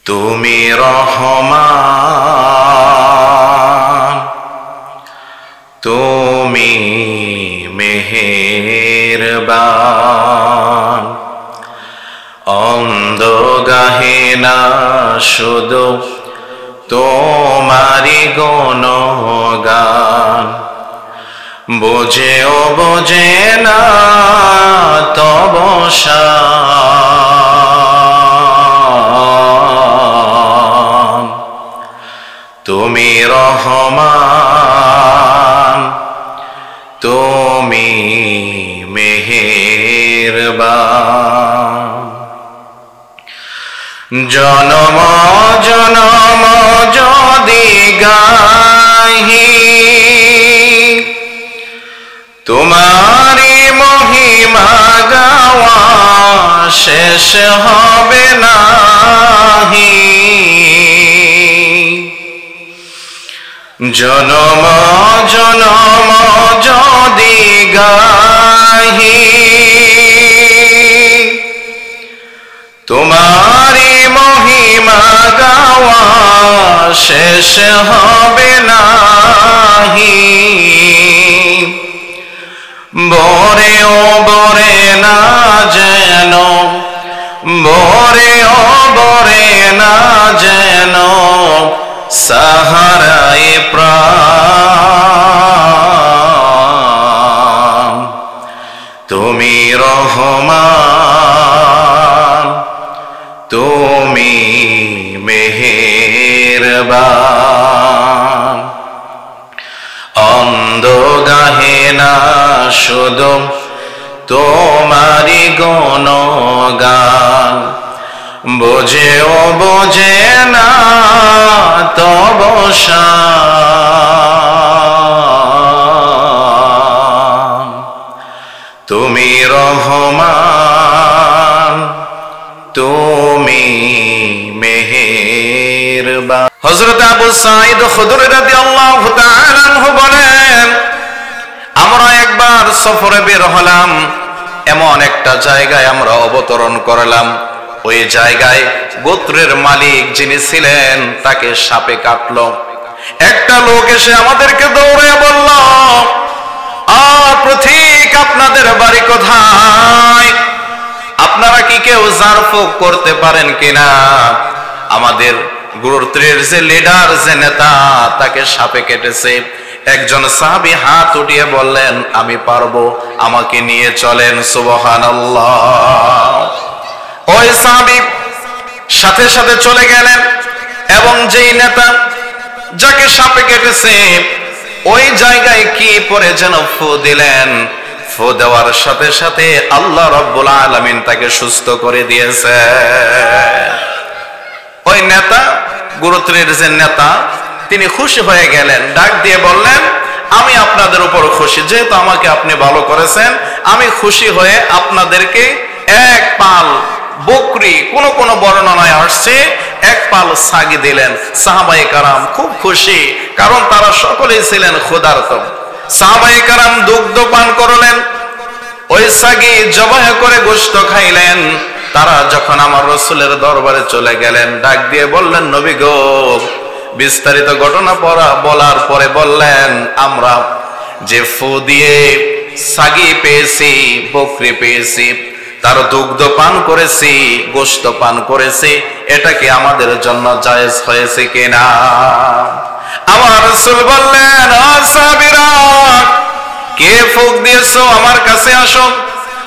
তুমি রহমান, তুমি মেহেরবান। অন্ধ গাহে না শুধু তোমারি গুণগান, বোঝেও বোঝে না তব শান। তুমি রহমান, তুমি মেহেরবান। জনম জনম যদি গাহি তোমারি মহিমা, গাওয়া শেষ হবে নাহি। জনম জনম যদি গাহি তোমারি মহিমা, গাওয়া শেষ হবে নাহি। বরে ও বরে না যেন, বরে ও বরে না যেন সাহারায় প্রাণ। তুমি রহমান, তুমি মেহেরবান। অন্ধ গাহে না শুধু তোমারি গুণগান, বোঝেও বোঝে না তব শান। তুমি রহমান, তুমি মেহেরবান। হযরত আবু সাঈদ খুদরী রাদিয়াল্লাহু তাআলা আনহু বলেন, আমরা একবার সফরে বের হলাম, এমন একটা জায়গায় আমরা অবতরণ করলাম। ওই জায়গায় গোত্রের মালিক যিনি ছিলেন তাকে সাপে কাটলো। একটা লোক এসে আমাদেরকে দৌড়ে বলল, পথিক আপনাদের বাড়ি কোথায়? আপনারা কি কেউ ঝাড়ফুঁক করতে পারেন কিনা? আমাদের গোত্রের যে লিডার, যে নেতা, তাকে সাপে কেটেছে। একজন সাহাবী হাত উঠিয়ে বললেন, আমি পারবো, আমাকে নিয়ে চলেন। সুবহানাল্লাহ। ওই সাহাবী সাথে সাথে চলে গেলেন এবং যেই নেতা যাকে সাপে কেটেছে ওই জায়গায় কি পরে যেন ফু দিলেন। ফু দেওয়ার সাথে সাথে আল্লাহ রাব্বুল আলামিন তাকে সুস্থ করে দিয়েছে। ওই নেতা, গোত্রের যে নেতা, তিনি খুশি হয়ে গেলেন, ডাক দিয়ে বললেন, আমি আপনাদের উপর খুশি, যেহেতু আমাকে আপনি ভালো করেছেন, আমি খুশি হয়ে আপনাদেরকে এক পাল বকরি, কোন কোন বর্ণনায় আসছে এক পাল ছাগি দিলেন। সাহাবায়ে কেরাম খুব খুশি, কারণ তারা সকলেই ছিলেন ক্ষুধার্ত। সাহাবায়ে কেরাম দুগ্ধ পান করলেন, ওই ছাগি জবাহ করে গোশত খাইলেন। তারা যখন আমার রাসূলের দরবারে চলে গেলেন, ডাক দিয়ে বললেন, নবী গো, বিস্তারিত ঘটনা বলার পরে বললেন, আমরা যে ফু দিয়ে ছাগি পেয়েছি, বকরি পেয়েছি, তার দুগ্ধ পান করেছি, গোশত পান করেছি, এটা কি আমাদের জন্য জায়েজ হয়েছে কিনা? আমার রাসূল বললেন, ও সাহাবীরা, কে ফুক দিয়েছো আমার কাছে আসো।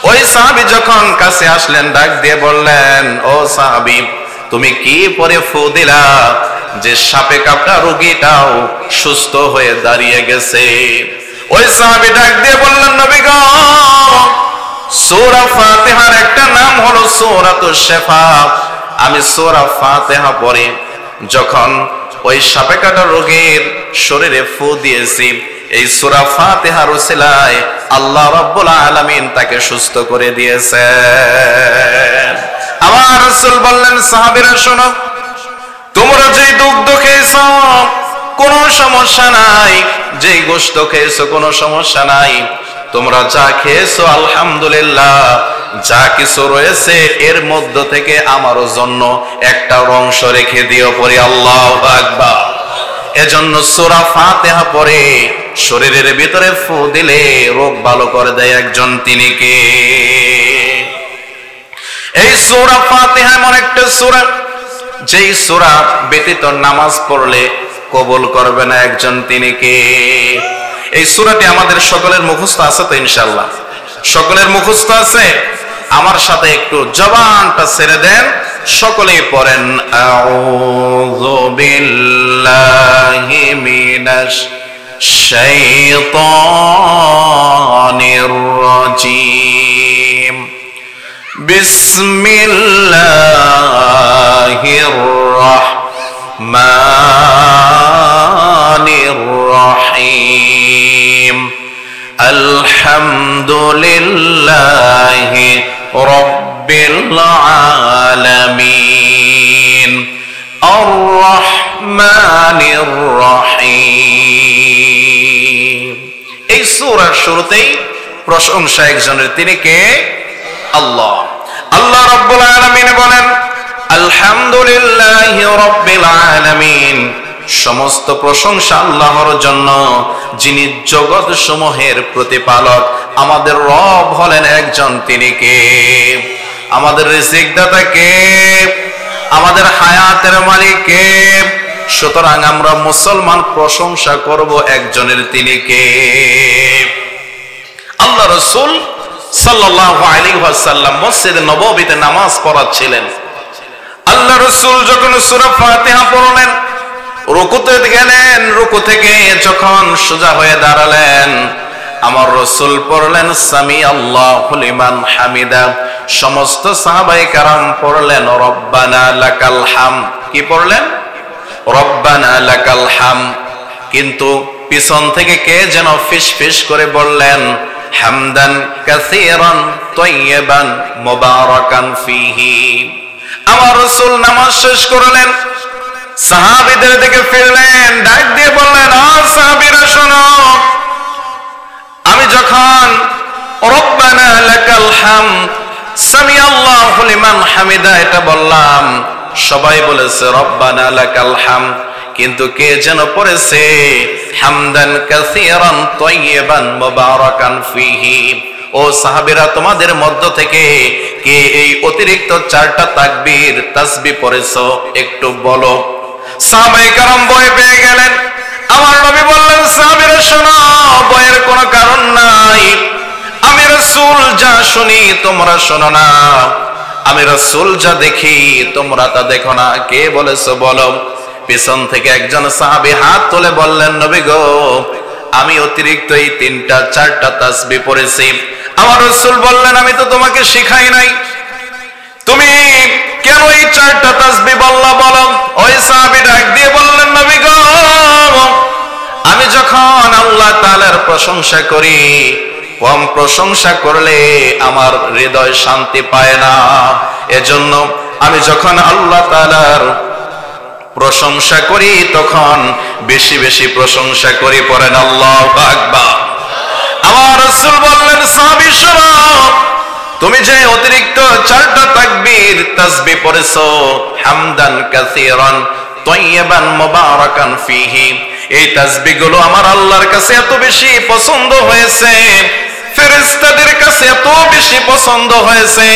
ওই সাহাবী যখন কাছে আসলেন, ডাক দিয়ে বললেন, ও সাহাবী, তুমি কি পরে ফু দিলা যে সাপে কাটা রোগীটাও সুস্থ হয়ে দাঁড়িয়ে গেছে? ওই সাহাবী ডাক দিয়ে বললেন, নবী গো, সূরা ফাতিহার একটা নাম হলো সূরাতুশ শিফা। আমি সূরা ফাতিহা পড়ে যখন ওই সাপে কাটা রোগীর শরীরে ফু দিয়েছি, এই সূরা ফাতিহার উসিলায় আল্লাহ রাব্বুল আলামিন তাকে সুস্থ করে দিয়েছেন। আমার রাসূল বললেন, সাহাবীরা শোনো, তোমরা যে দুগ্ধ খেয়েছো কোনো সমস্যা নাই, যেই গোশত খেয়েছো কোনো সমস্যা নাই, তোমরা যা খেয়েছো আলহামদুলিল্লাহ, যা কিছু রয়েছে এর মধ্য থেকে আমারও জন্য একটা অংশ রেখে দিও। পড়ি আল্লাহু আকবার। এজন্য সূরা ফাতিহা পড়ে শরীরের ভিতরে ফু দিলে রোগ ভালো করে দেয় একজন, তিনি কে? এই সূরা ফাতিহা এমন একটা সূরা, যেই সূরা ব্যতীত নামাজ পড়লে কবুল করবে না একজন, তিনি কে? এই সূরাটি আমাদের সকলের মুখস্থ আছে তো ইনশাআল্লাহ? সকলের মুখস্থ আছে? আমার সাথে একটু জবানটা ছেড়ে দেন, সকলেই পড়েন আউযু বিল্লাহি মিনাশ শাইতানির রাজীম, বিসমিল্লাহির রাহমানির রাহিম, আলহামদুলিল্লাহি রাব্বিল আলামিন, আর রহমানির রহিম। এই সূরার শুরুতেই প্রশংসা একজনের, তিনি কে? আল্লাহ। আল্লাহ রাব্বুল আলামিন বলেন আলহামদুলিল্লাহি রাব্বিল আলামিন, সমস্ত প্রশংসা আল্লাহর জন্য, যিনি জগৎ সমূহের প্রতিপালক। আমাদের রব হলেন একজন, তিনি কে? আমাদের রিজিক দাতা কে? আমাদের হায়াতের মালিক কে? সুতরাং আমরা মুসলমান প্রশংসা করব একজনের, তিনি কে? আল্লাহ রাসূল সাল্লাল্লাহু আলাইহি ওয়াসাল্লাম মসজিদে নববীতে নামাজ পড়াচ্ছিলেন। আল্লাহ রাসূল যখন সূরা ফাতিহা পড়লেন, রুকুতে গেলেন, রুকু থেকে যখন সোজা হয়ে দাঁড়ালেন, আমার রাসূল পড়লেন সামি আল্লাহু লিমান হামিদা। সমস্ত সাহাবায়ে কেরাম পড়লেন রব্বানা লাকাল হামদ। কি পড়লেন? রব্বানা লাকাল হামদ। কিন্তু পিছন থেকে কে যেন ফিসফিস করে বললেন হামদান কাসীরান তাইয়্যিবান মুবারাকান ফীহি। আমার রাসূল নামাজ শেষ করলেন, সাহাবীদের দিকে ফিরলেন, ডাক দিয়ে বললেন, ও সাহাবীরা শোনো, আমি যখন রব্বানা লাকাল হামদ সামি আল্লাহু লিমান হামিদা এটা বললাম, সবাই বলেছে রব্বানা লাকাল হামদ, কিন্তু কে যেন পড়েছে হামদান কাসীরান তাইয়্যিবান মুবারাকান ফীহি। ও সাহাবীরা, তোমাদের মধ্য থেকে কে এই অতিরিক্ত 4টা তাকবীর তাসবিহ পড়েছো একটু বলো। সাহাবায়ে কেরাম ভয় পেয়ে গেলেন। আমার নবী বললেন, সাহাবীরা শোনো, ভয়ের কোনো কারণ নাই। আমি রাসূল যা শুনি তোমরা শোনো না, আমি রাসূল যা দেখি তোমরা তা দেখো না। কে বলেছো বলো। পিছন থেকে একজন সাহাবী হাত তুলে বললেন, নবী গো, আমি অতিরিক্ত এই 3টা 4টা তাসবিহ পড়েছি। আমার রাসূল বললেন, আমি তো তোমাকে শিখাই নাই, তুমি কেন এই 4টা তাসবিহ বললা বলো। ওই সাহাবী ডাক দিয়ে বললেন, নবী গো, আমি যখন আল্লাহ তাআলার প্রশংসা করি, কম প্রশংসা করলে আমার হৃদয় শান্তি পায় না। এজন্য আমি যখন আল্লাহ তাআলার প্রশংসা করি তখন বেশি বেশি প্রশংসা করি। পড়েন আল্লাহু আকবার। আমার রাসূল বললেন, সাহাবী শোনো, তুমি যে অতিরিক্ত 4টা তাকবীর তাসবিহ পড়েছো হামদান কাসীরান তাইয়্যিবান মুবারাকান ফীহি, এই তাসবিহগুলো আমার আল্লাহর কাছে এত বেশি পছন্দ হয়েছে, ফেরেশতাদের কাছে এত বেশি পছন্দ হয়েছে,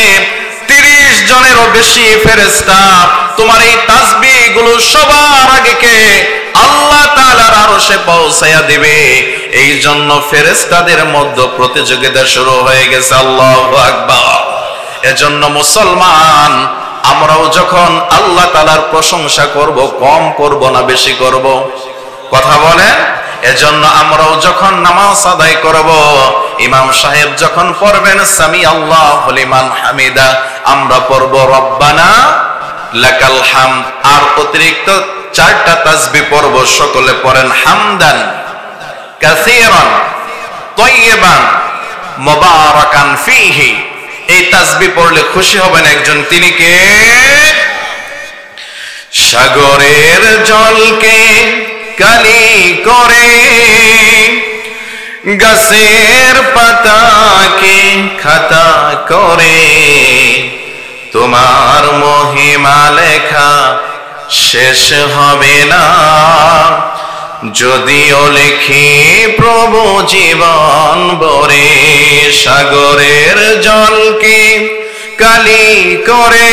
30 জনেরও বেশি ফেরেশতা তোমার এই তাসবিহগুলো সবার আগে কে আল্লাহ তাআলার আরশে পৌঁছায়া দিবে। এই জন্য ফেরেশতাদের মধ্যে প্রতিযোগিতা শুরু হয়ে গেছে। আল্লাহু আকবার। এজন্য মুসলমান আমরাও যখন আল্লাহ তাআলার প্রশংসা করব, কম করব না বেশি করব? কথা বলেন। এজন্য আমরাও যখন নামাজ আদায় করব, ইমাম সাহেব যখন পড়বেন সামি আল্লাহু লিমান হামিদা, আমরা পড়ব রব্বানা লাকাল হামদ। আর অতিরিক্ত 4টা তাসবিহ পড়ব, সকলে পড়েন হামদান কাসীরান তাইয়্যিবান মুবারাকান ফীহি। এই তাসবিহ পড়লে খুশি হবেন একজন, তিনি কে? সাগরের জলকে কালি করে গাছের পাতাকে খাতা করে তোমার মহিমা লেখা শেষ হবে না। যদিও লিখি প্রভু জীবন ভরে, সাগরের জলকে কালি করে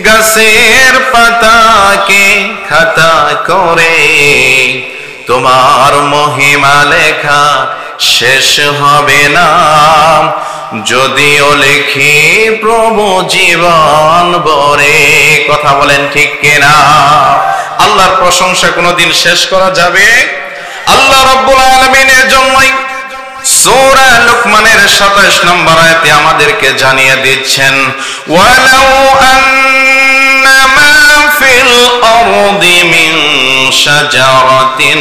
গাছের পাতাকে খাতা করে তোমার মহিমা লেখা শেষ হবে না। যদিও লিখি প্রভু জীবন ভরে। কথা বলেন ঠিক কিনা? আল্লাহর প্রশংসা কোনদিন শেষ করা যাবে? আল্লাহ রাব্বুল আলামিনের জন্যই সূরা লুকমানের 27 নম্বর আয়াতে আমাদেরকে জানিয়ে দিচ্ছেন, ওয়ালাউ আন্না মা ফিল আরদি মিন শাজারাতিন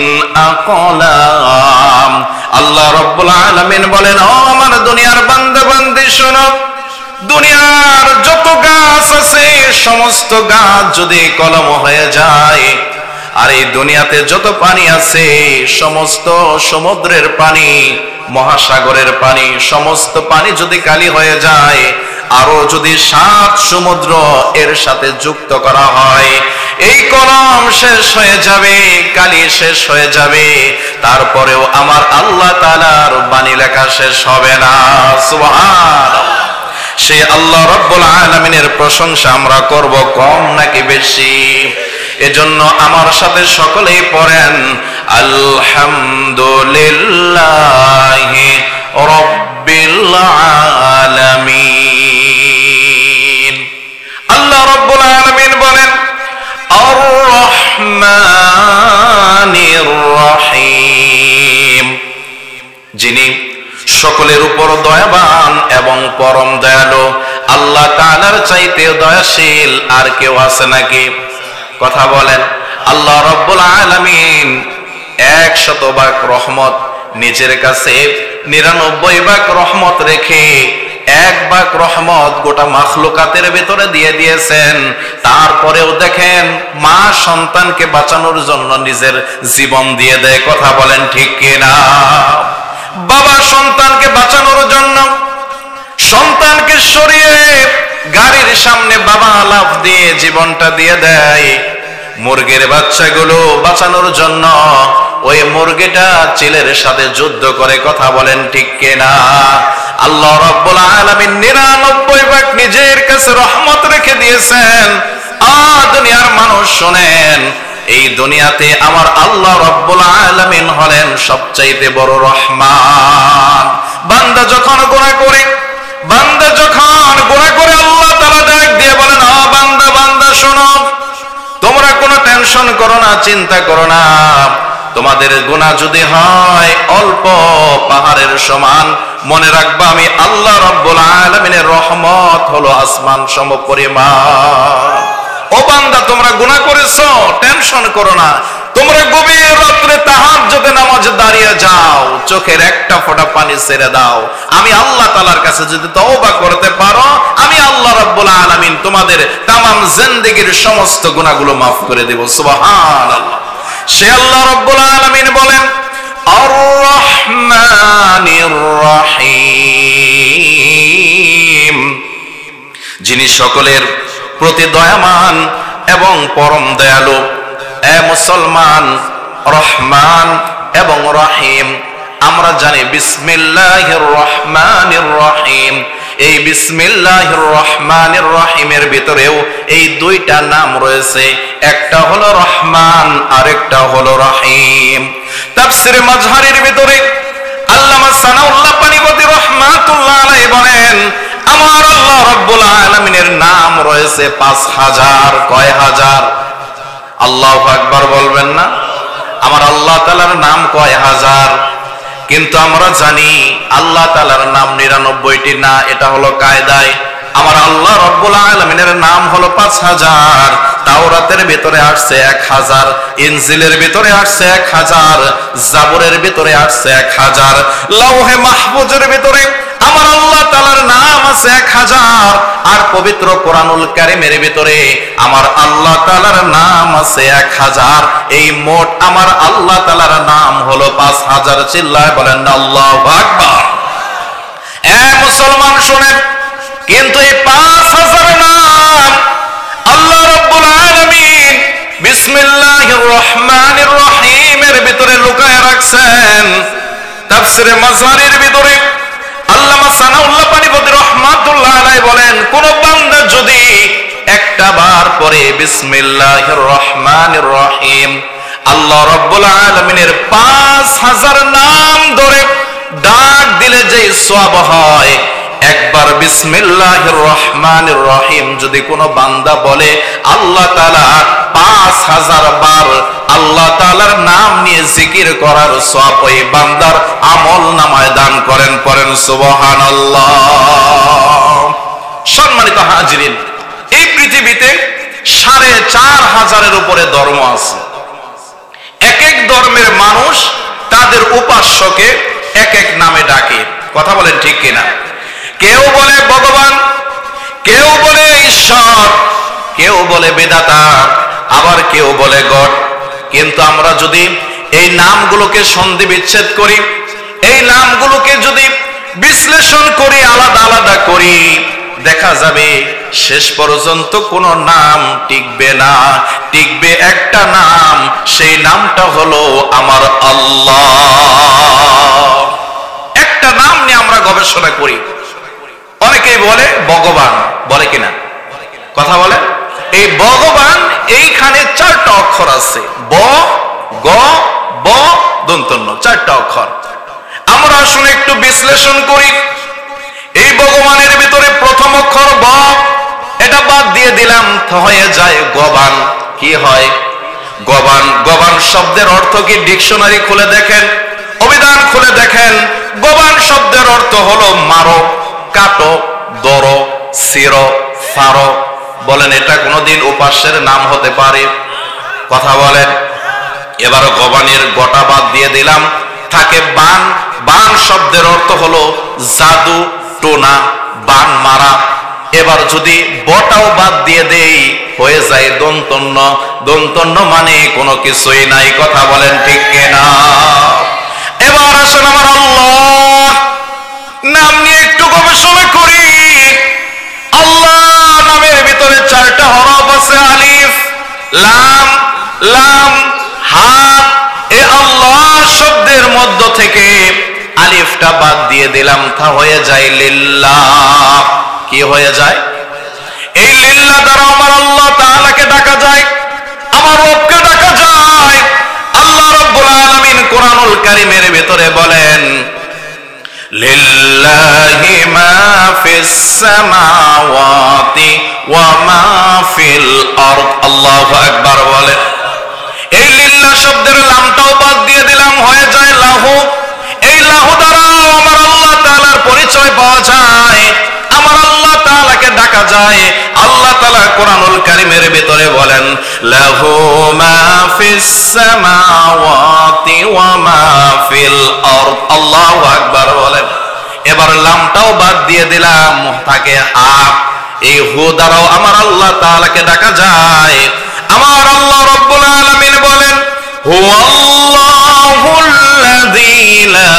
আকলাম। আল্লাহ রাব্বুল আলামিন বলেন, ও আমার দুনিয়ার বান্দা বান্দি শোনো, দুনিয়ার যত গাছ আছে সমস্ত গাছ যদি কলম হয়ে যায়, আর এই দুনিয়াতে যত পানি আছে সমস্ত সমুদ্রের পানি, মহাসাগরের পানি, সমস্ত পানি যদি কালি হয়ে যায়, আরো যদি 7 সমুদ্র এর সাথে যুক্ত করা হয়, এই কলম শেষ হয়ে যাবে, কালি শেষ হয়ে যাবে, তারপরেও আমার আল্লাহ তাআলার বাণী লেখা শেষ হবে না। সুবহানাল্লাহ। সেই আল্লাহ রাব্বুল আলামিনের প্রশংসা আমরা করব কম নাকি বেশি? এজন্য আমার সাথে সকলেই পড়েন, আলহামদুলিল্লাহি রাব্বিল আলামিন। আল্লাহ রাব্বুল আলামিন বলেন, আর রহমানির রহিম, যিনি সকলের উপর দয়াবান এবং পরম দয়ালু। আল্লাহ তাআলার চাইতে দয়াশীল আর কেউ আছে নাকি? কথা বলেন। আল্লাহ রাব্বুল আলামিন 100 ভাগ রহমত নিজের কাছে, 99 ভাগ রহমত রেখে 1 ভাগ রহমত গোটা মাখলুকাতের ভিতরে দিয়ে দিয়েছেন। তারপরেও দেখেন, মা সন্তানকে বাঁচানোর জন্য নিজের জীবন দিয়ে দেয়। কথা বলেন ঠিক কিনা? বাবা সন্তানকে বাঁচানোর জন্য সন্তানকে সরিয়ে গাড়ির সামনে বাবা লাফ দিয়ে জীবনটা দিয়ে দেয়। মুরগির বাচ্চাগুলো বাঁচানোর জন্য ওই মুরগিটা চিলের সাথে যুদ্ধ করে। কথা বলেন ঠিক কিনা? আল্লাহ রাব্বুল আলামিন 99 ভাগ নিজের কাছে রহমত রেখে দিয়েছেন। দুনিয়ার মানুষ শোনেন, এই দুনিয়াতে আমার আল্লাহ রাব্বুল আলামিন হলেন সবচাইতে বড় রহমান। বান্দা যখন গুনাহ করে আল্লাহ তাআলা ডাক দিয়ে বলেন, ও বান্দা, বান্দা শোনো, তোমরা কোনো টেনশন করো না, চিন্তা করো না। তোমাদের গুনাহ যদি হয় অল্প পাহাড়ের সমান, মনে রাখবা আমি আল্লাহ রাব্বুল আলামিনের রহমত হলো আসমান সমপরিমাণ। ও বান্দা, তোমরা গুনাহ করেছো, টেনশন করো না। তোমরা গভীর রাত্রে তাহাজ্জুদে নামাজে দাঁড়িয়ে যাও, চোখের একটা ফোঁটা পানি ছেড়ে দাও। আমি আল্লাহ তাআলার কাছে যদি তওবা করতে পারো, আমি আল্লাহ রাব্বুল আলামিন তোমাদের তামাম জিন্দেগীর সমস্ত গুনাহগুলো মাফ করে দেব। সুবহানাল্লাহ। সে আল্লাহ রাব্বুল আলামিন বলেন, আর রহমানির রহিম, যিনি সকলের প্রতি দয়াবান এবং পরম দয়ালু। এ মুসলমান, রহমান এবং রহিম আমরা জানি। বিসমিল্লাহির রহমানির রহিম, এই বিসমিল্লাহির রহমানির রহিমের ভিতরেও এই 2টা নাম রয়েছে, একটা হলো রহমান আর একটা হলো রহিম। তাফসীরে মাজহারির ভিতরে আল্লামা সানাউল্লাহ পানিপতি রাহমাতুল্লাহ আলাইহি বলেন, আমার আল্লাহ রাব্বুল আলামিনের নাম রয়েছে 5000। কয় হাজার? আল্লাহু আকবার বলবেন না? আমার আল্লাহ তাআলার নাম কয় হাজার? কিন্তু আমরা জানি আল্লাহ তাআলার নাম 99টি না, এটা হলো কায়দায়। আমার আল্লাহ রাব্বুল আলামিনের নাম হলো 5000। তাওরাতের ভিতরে আসছে 1000, ইনজিলের ভিতরে আসছে 1000, জাবুরের ভিতরে আসছে 1000, লাওহে মাহফুজের ভিতরে আমার আল্লাহ তাআলার নাম আছে 1000, আর পবিত্র কোরআনুল কারীমের ভিতরে আমার আল্লাহ তাআলার নাম আছে 1000, এই মোট আমার আল্লাহ তাআলার নাম হলো 5000। চিল্লায় বলেন না আল্লাহু আকবার। মুসলমান শুনেন, কিন্তু এই 5000 নাম আল্লাহ রাব্বুল আলামিন বিসমিল্লাহির রহমানির রহিমের ভিতরে লুকায় রাখছেন। তাফসীরে মাজারির ভিতরে আল্লামা সানাউল্লাহ পানিপতি রহমাতুল্লাহ আলাইহি বলেন, কোন বান্দা যদি একটা বার পরে বিসমিল্লাহির রহমানির রহিম আল্লাহ রাব্বুল আলামিনের 5000 নাম ধরে ডাক দিলে যে সওয়াব হয়, একবার বিসমিল্লাহির রহমানির রহিম যদি কোনো বান্দা বলে, আল্লাহ তাআলা 5000 বার আল্লাহ তাআলার নাম নিয়ে জিকির করার সওয়াব ওই বান্দার আমল নামায় দান করেন। পড়েন সুবহানাল্লাহ। সম্মানিত হাজিরিন, এই পৃথিবীতে 4500 উপরে ধর্ম আছে। এক এক ধর্মের মানুষ তাদের উপাস্যকে এক এক নামে ডাকে। কথা বলেন ঠিক কিনা? কেউ বলে ভগবান, কেউ বলে ঈশ্বর, কেউ বলে বিধাতা, আবার কেউ বলে গড। কিন্তু আমরা যদি এই নামগুলোকে সন্ধি বিচ্ছেদ করি, এই নামগুলোকে যদি বিশ্লেষণ করি, আলাদা আলাদা করি, দেখা যাবে শেষ পর্যন্ত কোনো নাম টিকবে না। টিকবে একটা নাম, সেই নামটা হলো আমার আল্লাহ। একটা নাম নিয়ে আমরা গবেষণা করি। অনেকেই বলে ভগবান, বলে কিনা? কথা বলে। এই ভগবান এইখানে 4টা অক্ষর আছে, ব, গ, ব, দন্তন্য, 4টা অক্ষর। আমরা আসলে একটু বিশ্লেষণ করি। এই ভগবানের ভিতরে প্রথম অক্ষর ব, এটা বাদ দিয়ে দিলাম, হয়ে যায় গবান। কি হয়? গবান। গবান শব্দের অর্থ কি? ডিকশনারি খুলে দেখেন, অভিধান খুলে দেখেন। গবান শব্দের অর্থ হলো মারো, কাটো, দরো, সিরো, ফারো। বলেন এটা কোনদিন উপাস্যের নাম হতে পারে? কথা বলেন। এবার গবানের গোটা বাদ দিয়ে দিলাম, থাকে বান। বান শব্দের অর্থ হলো জাদু, টোনা, বান মারা। এবার যদি বটাও বাদ দিয়ে দেই, হয়ে যায় দন্তন্য। দন্তন্য মানে কোনো কিছুই নাই। কথা বলেন ঠিক কিনা? এবার আসেন আমার আল্লাহ নাম নিয়ে একটু গবেষণা করি। আল্লাহ নামের ভিতরে 4টা হরফ আছে, আলিফ, লাম, লাম, হা। এই আল্লাহ শব্দের মধ্য থেকে আলিফটা বাদ দিয়ে দিলাম, তা হয়ে যায় লিল্লাহ। কি হয়ে যায়? এই লিল্লাহ দ্বারা আমার আল্লাহ তাআলাকে ডাকা যায়, আমার রবকে ডাকা যায়। আল্লাহ রাব্বুল আলামিন কোরআনুল কারীমের ভিতরে বলেন, লিল্লাহি মা ফিস সামাওয়াতি ওয়া মা ফিল আরদ। আল্লাহু আকবার বলেন। এই লিল্লাহ শব্দের লামটাও বাদ দিয়ে দিলাম, হয়ে যায় লাহু। এই লাহু দ্বারা আমার আল্লাহ তাআলার পরিচয় পাওয়া যায়, আমার আল্লাহ তাআলাকে ডাকা যায়। আল্লাহ তাআলা কোরআনুল কারীমের ভিতরে বলেন, লাহু মা ফিস সামাওয়াতি ওয়া মা ফিল আরদ। আল্লাহু আকবার বলেন। এবার লামটাও বাদ দিয়ে দিলাম, থাকে হা। এই হু দ্বারাও আমার আল্লাহ তাআলাকে ডাকা যায়। আমার আল্লাহ রাব্বুল আলামিন বলেন, হুয়াল্লাহুল্লাযী লা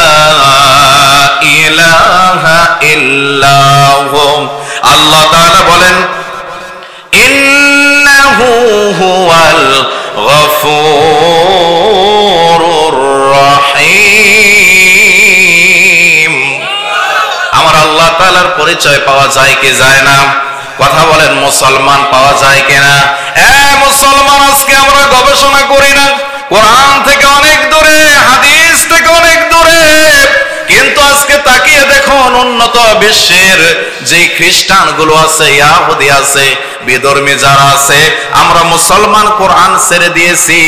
ইলাহা ইল্লা হু। আল্লাহ তাআলা বলেন, ইন্নাহু হুয়াল গফুরুর রহিম। আমার আল্লাহ তাআলার পরিচয় পাওয়া যায় কি যায় না? কথা বলেন, মুসলমান পাওয়া যায় কিনা? মুসলমান আজকে আমরা গবেষণা করি না, কোরআন থেকে অনেক দূরে, হাদিস থেকে অনেক দূরে। কিন্তু আজকে তাকিয়ে দেখুন, উন্নত বিশ্বের যে খ্রিস্টান গুলো আছে, ইহুদি আছে, বিধর্মী যারা আছে, আমরা মুসলমান কোরআন ছেড়ে দিয়েছি।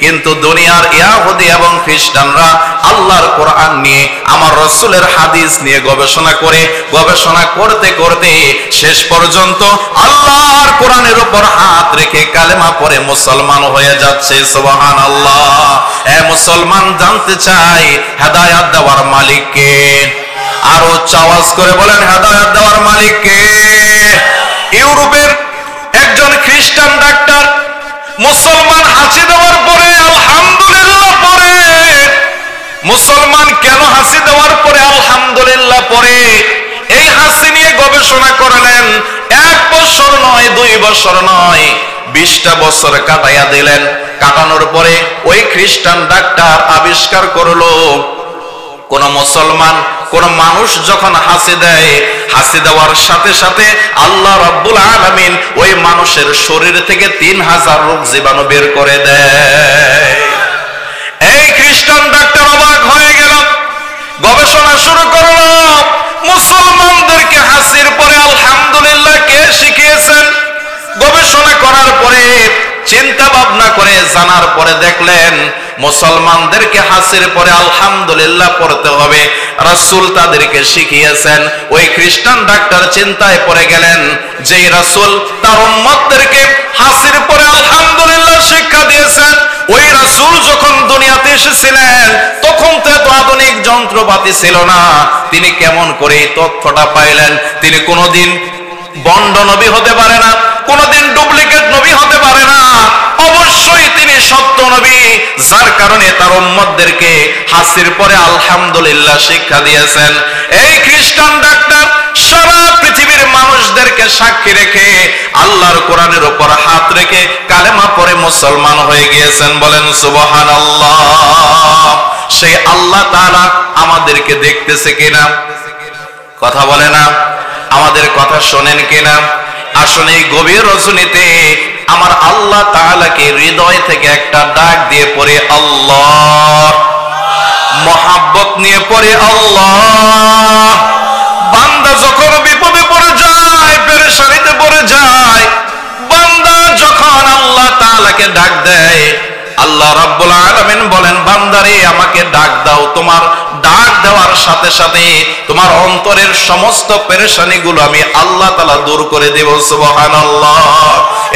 কিন্তু দুনিয়ার ইহুদি এবং খ্রিস্টানরা আল্লাহর কোরআন নিয়ে, আমার রাসূলের হাদিস নিয়ে গবেষণা করে, গবেষণা করতে করতে শেষ পর্যন্ত আল্লাহর কোরআনের উপর হাত রেখে কালেমা পড়ে মুসলমান হয়ে যাচ্ছে। সুবহানাল্লাহ। মুসলমান জানতে চাই হেদায়েত দেওয়ার মালিক কে? আরো আওয়াজ করে বলেন, হেদায়েত দেওয়ার মালিক কে? ইউরোপের একজন খ্রিস্টান ডাক্তার মুসলমান হাসি দেওয়ার পরে আলহামদুলিল্লাহ পরে, মুসলমান কেন হাসি দেওয়ার পরে আলহামদুলিল্লাহ পরে? এই হাসি নিয়ে গবেষণা করলেন। 1 বছর নয়, 2 বছর নয়, 20টা বছর কাটাইয়া দিলেন। কাটানোর পরে ওই খ্রিস্টান ডাক্তার আবিষ্কার করলো, কোন মুসলমান, কোন মানুষ যখন হাসি দেয়, হাসি দেওয়ার সাথে সাথে আল্লাহ রাব্বুল আলামিন ওই মানুষের শরীর থেকে 3000 রোগ জীবাণু বের করে দেয়। এই খ্রিস্টান ডাক্তার অবাক হয়ে গেল, গবেষণা শুরু করলো, মুসলমানদেরকে হাসির পরে আলহামদুলিল্লাহ কে শিখিয়েছেন? গবেষণা করার পরে, চিন্তা ভাবনা করে জানার পরে দেখলেন মুসলমানদেরকে হাসির পরে আলহামদুলিল্লাহ পড়তে হবে রাসূল তাদেরকে শিখিয়েছেন। ওই খ্রিস্টান ডাক্তার চিন্তায় পড়ে গেলেন, যে রাসূল তার উম্মতদেরকে হাসির পরে আলহামদুলিল্লাহ শিক্ষা দিয়েছেন, ওই রাসূল যখন দুনিয়াতে এসেছিলেন তখন তো এত আধুনিক যন্ত্রপাতি ছিল না, তিনি কেমন করে এই তথ্যটা পাইলেন? তিনি কোনোদিন বন্ড নবী হতে পারে না, কোনোদিন ডুপ্লিকেট নবী হতে পারে না, অবশ্যই তিনি সত্য নবী, যার কারণে তার উম্মতদেরকে হাসির পরে আলহামদুলিল্লাহ শিক্ষা দিয়েছেন। এই খ্রিস্টান ডাক্তার সারা পৃথিবীর মানুষদেরকে সাক্ষী রেখে আল্লাহর কোরআনের উপর হাত রেখে কালেমা পড়ে মুসলমান হয়ে গিয়েছেন। বলেন সুবহানাল্লাহ। সেই আল্লাহ তাআলা আমাদেরকে দেখতেছে কিনা? কথা বলে না, আমাদের কথা শোনেন কিনা? আসলে এই গভীর রজনীতে আমার আল্লাহ তাআলাকে হৃদয় থেকে একটা ডাক দিয়ে পড়ে আল্লাহ, মহাব্বত নিয়ে পড়ে আল্লাহ। বান্দা যখন বিপদে পড়ে যায়, পেরেশানিতে পড়ে যায়, বান্দা যখন আল্লাহ তাআলাকে ডাক দেয়, আল্লাহ রাব্বুল আলামিন বলেন, বান্দারে আমাকে ডাক দাও। তোমার ডাক দেওয়ার সাথে সাথে তোমার অন্তরের সমস্ত পেরেশানিগুলো আমি আল্লাহ তাআলা দূর করে দেব। সুবহানাল্লাহ।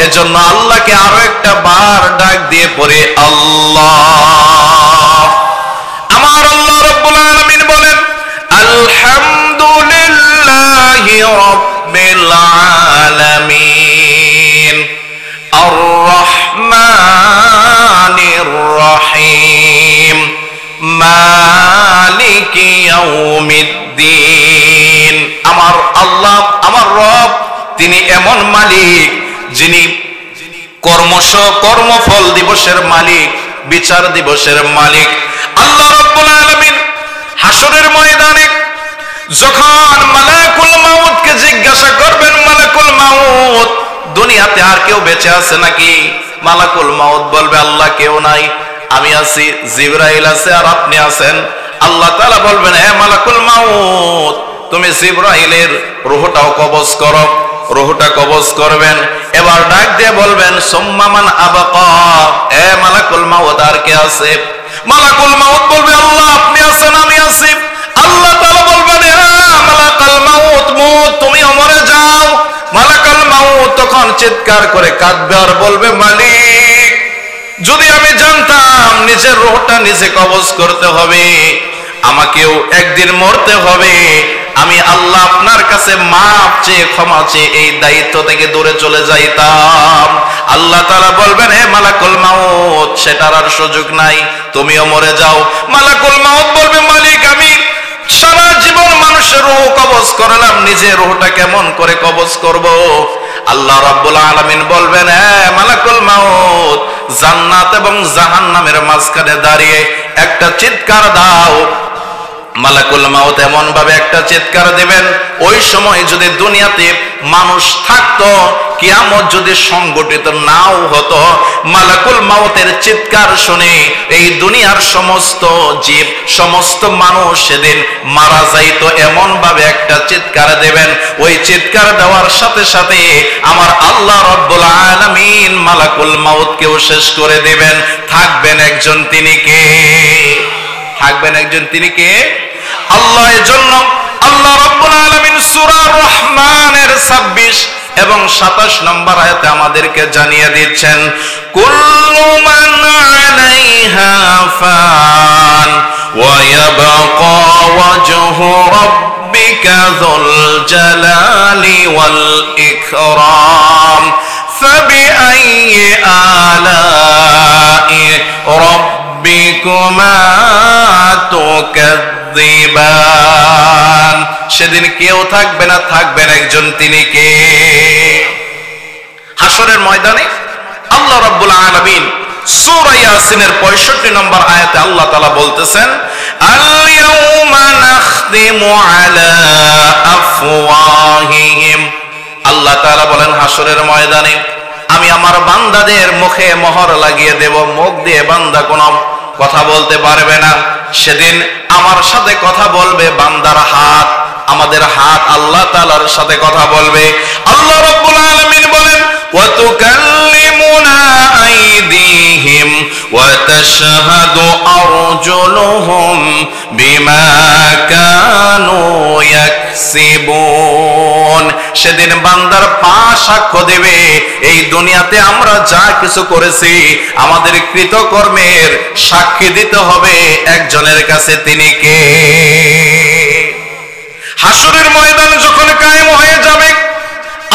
এজন্য আল্লাহকে আরো একটা বার ডাক দিয়ে পড়ে আল্লাহ। আমার আল্লাহ রাব্বুল আলামিন বলেন, আলহামদুলিল্লাহি রাব্বিল আলামিন আর রহমানির রহিম মালিকি ইয়াউমিদ্দিন। আমার আল্লাহ, আমার রব, তিনি এমন মালিক যিনি কর্মফল দিবসের মালিক, বিচার দিবসের মালিক। আল্লাহ রাব্বুল আলামিন হাসরের ময়দানে যখন মালাকুল মাউতকে জিজ্ঞাসা করবেন, মালাকুল মাউত, দুনিয়াতে আর কেউ বেঁচে আছে নাকি? মালাকুল মাউত বলবে, আল্লাহ কেউ নাই, আমি আছি, জিবরাইল আছে আর আপনি আছেন। আল্লাহ তাআলা বলবেন, হে মালাকুল মাউত, তুমি জিবরাইলের রূহটাও কবজ করো। রূহটা কবজ করবেন, এবার ডাক দিয়ে বলবেন, সুম্মা মান আবাকা, হে মালাকুল মাউত আর কে আছে? মালাকুল মাউত বলবে, আল্লাহ আপনি আছেন, আমি আছি। আল্লাহ তাআলা বলবেন, হে মালাকুল মাউত, তুমি মরে যাও। মালাকুল মাউত তখন চিৎকার করে কাঁদবে আর বলবে, মালিক, যদি আমি জানতাম নিজের রূহটা নিজে কবজ করতে হবে, আমাকেও একদিন মরতে হবে, আমি আল্লাহ আপনার কাছে মাপ চেয়ে ক্ষমা চেয়ে এই দায়িত্ব থেকে দূরে চলে যাইতাম। আল্লাহ তাআলা বলবেন, হে মালাকুল মাউত, সেটার আর সুযোগ নাই, তুমিও মরে যাও। মালাকুল মাউত বলবে, মালিক, আমি সারা জীবন মানুষের রূহ কবজ করলাম, নিজের রূহটা কেমন করে কবজ করব? আল্লাহ রাব্বুল আলামিন বলবেন, হে মালাকুল মাউত, জান্নাত এবং জাহান্নামের মাঝখানে দাঁড়িয়ে একটা চিৎকার দাও। মালাকুল মাউত এমন ভাবে একটা চিৎকার দিবেন, ওই সময় যদি দুনিয়াতে মানুষ থাকতো, কিয়ামত যদি সংগঠিত নাও হতো, মালাকুল মাউতের চিৎকার শুনে এই দুনিয়ার সমস্ত জীব, সমস্ত মানুষ সেদিন মারা যাইতো। এমন ভাবে একটা চিৎকার দেবেন, ওই চিৎকার দেওয়ার সাথে সাথে আমার আল্লাহ রাব্বুল আলামিন মালাকুল মাউতকেও শেষ করে দিবেন। থাকবেন একজন, তিনি কে? থাকবেন একজন, তিনি কে? আল্লাহ। এজন্য আল্লাহ রাব্বুল আলামিন সূরা রহমানের 26 এবং 27 নম্বর আয়াতে আমাদেরকে জানিয়ে দিচ্ছেন, কুল্লু মান আলাইহা ফান ওয়া ইয়াবকা ওয়াজহু রাব্বিকা যুল জালালি ওয়াল ইকরাম ফাবিআইয়ি আলা يكذبان সেদিন কেউ থাকবে না, থাকবেন একজন, তিনি কে? হাশরের ময়দানে আল্লাহ রাব্বুল আলামিন সূরা ইয়াসিনের 65 নম্বর আয়াতে আল্লাহ তাআলা বলতেছেন, আল ইয়াউমা নাখতিমু আলা আফওয়াহিহিম। আল্লাহ তাআলা বলেন হাশরের ময়দানে আমি আমার বান্দাদের মুখে মোহর লাগিয়ে দেব, মুখ দিয়ে বান্দা কোনো কথা বলতে পারবে না। সেদিন আমার সাথে কথা বলবে বান্দার হাত, আমাদের হাত আল্লাহ তাআলার সাথে কথা বলবে। আল্লাহ রাব্বুল আলামিন বলেন, ওয়া তুকাল্লিমুনা আইদিহিম ওয়া তাশহাদু আরজুলুহুম বিমা কানু ইয়াকসিবুন। সেদিন বান্দার পা সাক্ষ্য দেবে, এই দুনিয়াতে আমরা যা কিছু করেছি আমাদের কৃতকর্মের সাক্ষী দিতে হবে একজনের কাছে, তিনি কে? হাশরের ময়দান যখন কায়েম হয়ে যাবে,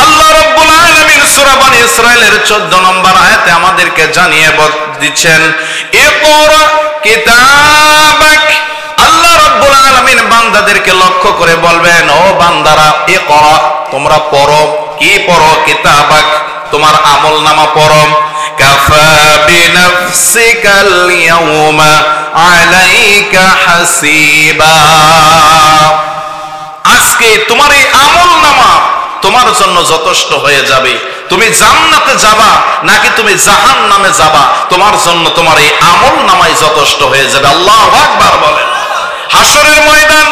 আল্লাহ রাব্বুল আলামিন সূরা বনী ইসরাঈলের 14 নম্বর আয়াতে আমাদেরকে জানিয়ে দিচ্ছেন, ইকরা কিতাবাক। আল্লাহ রাব্বুল আলামিন বান্দাদেরকে লক্ষ্য করে বলবেন, ও বান্দারা, ইকরা, তোমরা পড়ো। কি পড়ো? কিতাবাক, তোমার আমলনামা পড়ো। কাফা বিনাফসিকাল ইয়াউমা আলাইকা হাসিবা। আজকে তোমার এই আমলনামা তোমার জন্য যথেষ্ট হয়ে যাবে। তুমি জান্নাতে যাবা নাকি তুমি জাহান্নামে যাবা, তোমার জন্য তোমার এই আমলনামাই যথেষ্ট হয়ে যাবে। আল্লাহু আকবার বলেন। হাশরের ময়দান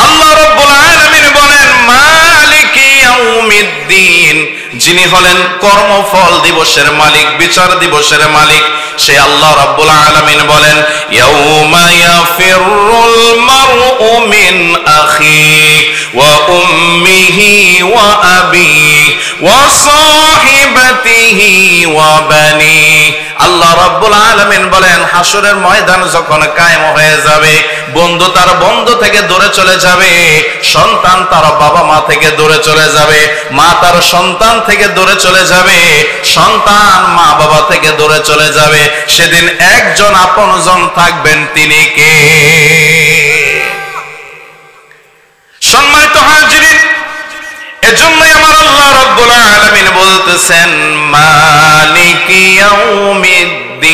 আল্লাহ রাব্বুল আলামিন বলেন, মালিকি ইয়াউমিদ্দিন, যিনি হলেন কর্মফল দিবসের মালিক, বিচার দিবসের মালিক, সে আল্লাহ রাব্বুল আলামিন বলেন, ইয়াউমা ইয়াফিরুল মারউ মিন আখি ওয়া উম্মিহি ওয়া আবিহি ওয়া সাহিবাতিহি ওয়া বানি। আল্লাহ রাব্বুল আলামিন বলেন, হাশরের ময়দান যখন কায়েম হয়ে যাবে, বন্ধু তার বন্ধু থেকে দূরে চলে যাবে, সন্তান তার বাবা মা থেকে দূরে চলে যাবে, মা তার সন্তান থেকে দূরে চলে যাবে, সন্তান মা বাবা থেকে দূরে চলে যাবে। সেদিন একজন আপনজন থাকবেন, তিনি কে? সম্মানিত হাজিরিন, এজন্যই আমার আল্লাহ রাব্বুল আলামিন বলতেছেন, মালিকি ইয়াউমিদ্দিন,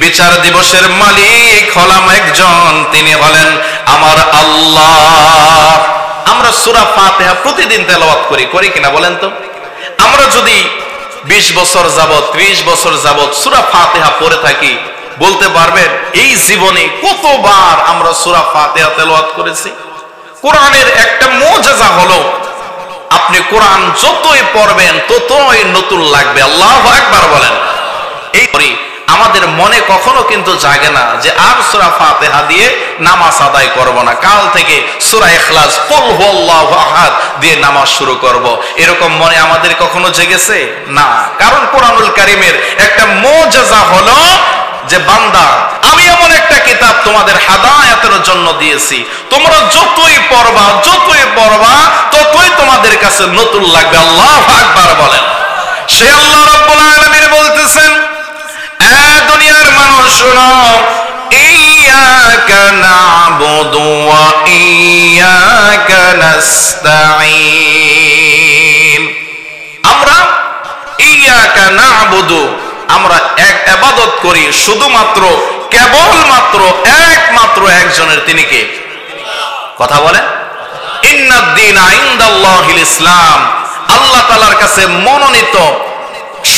বিচার দিবসের মালিক হলাম একজন, তিনি হলেন আমার আল্লাহ। আমরা সূরা ফাতিহা প্রতিদিন তেলাওয়াত করি কিনা বলেন তো? আমরা যদি 20 বছর যাবত 30 বছর যাবত সূরা ফাতিহা পড়ে থাকি, বলতে পারবেন এই জীবনে কতবার আমরা সূরা ফাতিহা তেলাওয়াত করেছি? কোরআনের একটা মুজিজা হলো, আপনি কোরআন যতই পড়বেন ততই নতুন লাগবে। আল্লাহু আকবার বলেন। এই আমাদের মনে কখনো কিন্তু জাগে না যে আর সূরা ফাতিহা দিয়ে নামাজ আদায় করব না, কাল থেকে সূরা ইখলাস, কুল হুয়াল্লাহু আহাদ দিয়ে নামাজ শুরু করব, এরকম মনে আমাদের কখনো জেগেছে না। কারণ কোরআনুল কারীমের একটা মুজিজা হলো যে বান্দা, আমি এমন একটা কিতাব তোমাদের হাদায়াতের জন্য দিয়েছি, তোমরা যতই পড়বা ততই তোমাদের কাছে নতুন লাগবে। আল্লাহু আকবার বলেন। সে আল্লাহ রাব্বুল আলামিন বলতেছেন, দুনিয়ার মানুষ শোনো, ইয়াকা না'বুদু ওয়া ইয়াকা নাস্তাঈন। আমরা ইয়াকা না'বুদু, আমরা এক ইবাদত করি শুধুমাত্র কেবলমাত্র একমাত্র একজনের, তিনি কে? কথা বলে। ইন্নাদ দীনা ইনদাল্লাহিল ইসলাম, আল্লাহ তাআলার কাছে মনোনীত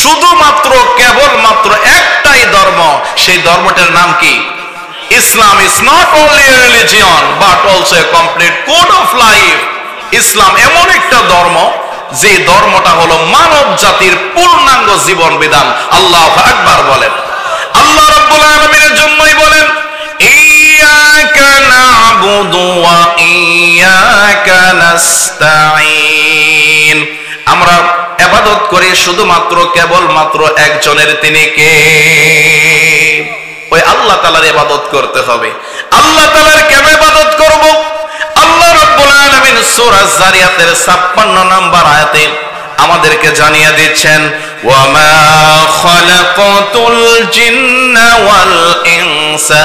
শুধুমাত্র কেবলমাত্র একটাই ধর্ম, সেই ধর্মটার নাম কি? Islam. Is not only a religion but also a complete code of life. Islam এমন একটা ধর্ম যে ধর্মটা হলো মানব জাতির পূর্ণাঙ্গ জীবন বিধান। আল্লাহু আকবার বলেন। আল্লাহ রাব্বুল আলামিনের জন্যই বলেন, ইয়াকা না'বুদু ওয়া ইয়াকা নাস্তাঈন, আমরা ইবাদত করি শুধুমাত্র কেবলমাত্র একজনের, তিনি কে? ওই আল্লাহ তাআলার ইবাদত করতে হবে। আল্লাহ তাআলার কেন ইবাদত করব? আল্লাহ রাব্বুল আলামিন সূরা যারিয়াতের 56 নম্বর আয়াতে আমাদেরকে জানিয়ে দিচ্ছেন, ওয়া মা খালাকাতুল জিন্না ওয়াল ইনসা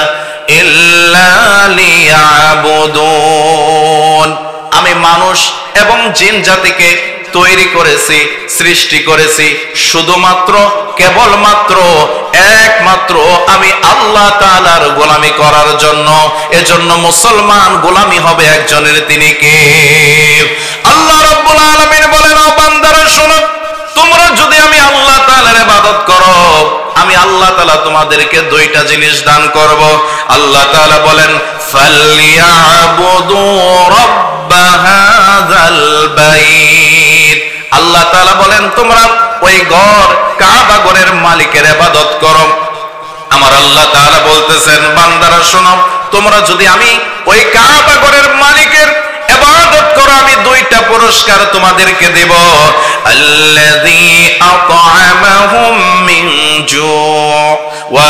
ইল্লা লিয়াবুদুন। আমি মানুষ এবং জিন জাতিকে তৈরি করেছি, সৃষ্টি করেছি শুধুমাত্র কেবলমাত্র একমাত্র আমি আল্লাহ তাআলার গোলামি করার জন্য। এজন্য মুসলমান গোলামি হবে একজনের, তিনি কে? আল্লাহ রাব্বুল আলামিন বলেন, ও বান্দারা শোনো, তোমরা যদি আমি আল্লাহ তাআলার ইবাদত করো, আমি আল্লাহ তাআলা তোমাদেরকে দুইটা জিনিস দান করব। আল্লাহ তাআলা বলেন, ফালইয়াবুদু রাব্ব হাযাল বাইত। আল্লাহ তাআলা বলেন, তোমরা ওই ঘর কাবা ঘরের মালিকের ইবাদত করো। আমার আল্লাহ তাআলা বলতেছেন, বান্দারা শোনো, তোমরা যদি আমি ওই কাবা ঘরের মালিকের ইবাদত করো, আমি দুইটা পুরস্কার তোমাদেরকে দেব। আল্লাযী আত'আমাহুম মিন জু' ওয়া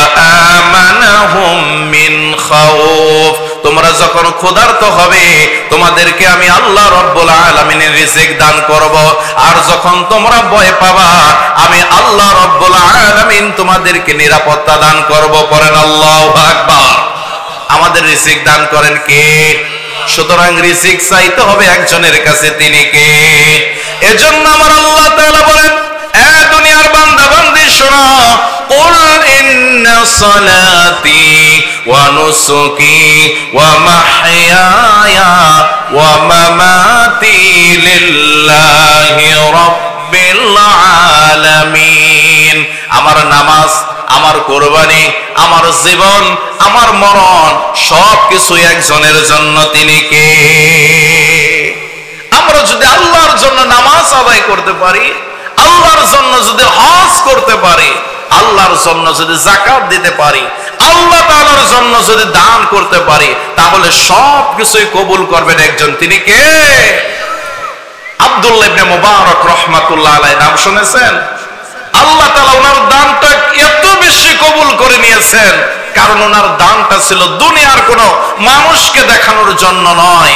আমানাহুম মিন খাউফ। তোমরা যখন ক্ষুধার্ত হবে, তোমাদেরকে আমি আল্লাহ রাব্বুল আলামিনের রিজিক দান করব। আর যখন তোমরা ভয় পাবা, আমি আল্লাহ রাব্বুল আলামিন তোমাদেরকে নিরাপত্তা দান করব। পড়েন আল্লাহু আকবার। আমাদের রিজিক দান করেন কে? সুতরাং রিজিক চাইতে হবে একজনের কাছে, তিনি কে? এজন্য আমার আল্লাহ তাআলা বলেন, এ দুনিয়ার বান্দা বান্দি শোনো, কুল ইন্না সালাতি ওয়া নুসুকি ওয়া মাহইয়ায়া ওয়া মামাতি লিল্লাহি রাব্বিল আলামিন। আমার নামাজ, আমার কুরবানি, আমার জীবন, আমার মরণ সবকিছু একজনের জন্য, তিনি কে? আমরা যদি আল্লাহর জন্য নামাজ আদায় করতে পারি, আল্লাহর জন্য যদি হজ করতে পারি, আল্লাহর জন্য যদি যাকাত দিতে পারি, আল্লাহ তাআলার জন্য যদি দান করতে পারি, তাহলে সবকিছুই কবুল করবেন একজন, তিনি কে? আব্দুল্লাহ ইবনে মুবারক রাহমাতুল্লাহ আলাইহি নাম শুনেছেন? আল্লাহ তাআলা ওনার দানটা এত বেশি কবুল করে নিয়েছেন, কারণ ওনার দানটা ছিল দুনিয়ার কোনো মানুষকে দেখানোর জন্য নয়,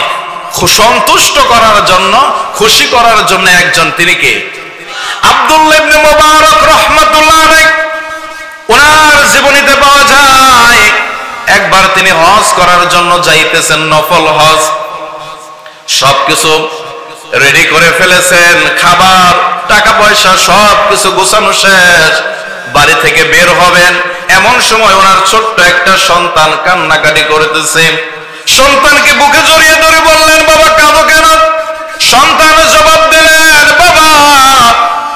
সন্তুষ্ট করার জন্য, খুশি করার জন্য একজন, তিনি কে? আব্দুল্লাহ ইবনে মুবারক রাহমাতুল্লাহ আলাইহি, ওনার জীবনীতে পাওয়া যায় একবার তিনি হজ করার জন্য যাইতেছেন, নফল হজ। সবকিছু রেডি করে ফেলেছেন, খাবার, টাকা পয়সা সবকিছু গোছানো শেষ। বাড়ি থেকে বের হবেন, এমন সময় ওনার ছোট্ট একটা সন্তান কান্নাকাটি করতেছে। সন্তানকে বুকে জড়িয়ে ধরে বললেন, বাবা কাঁদো কেন? সন্তান জবাব দিলেন, বাবা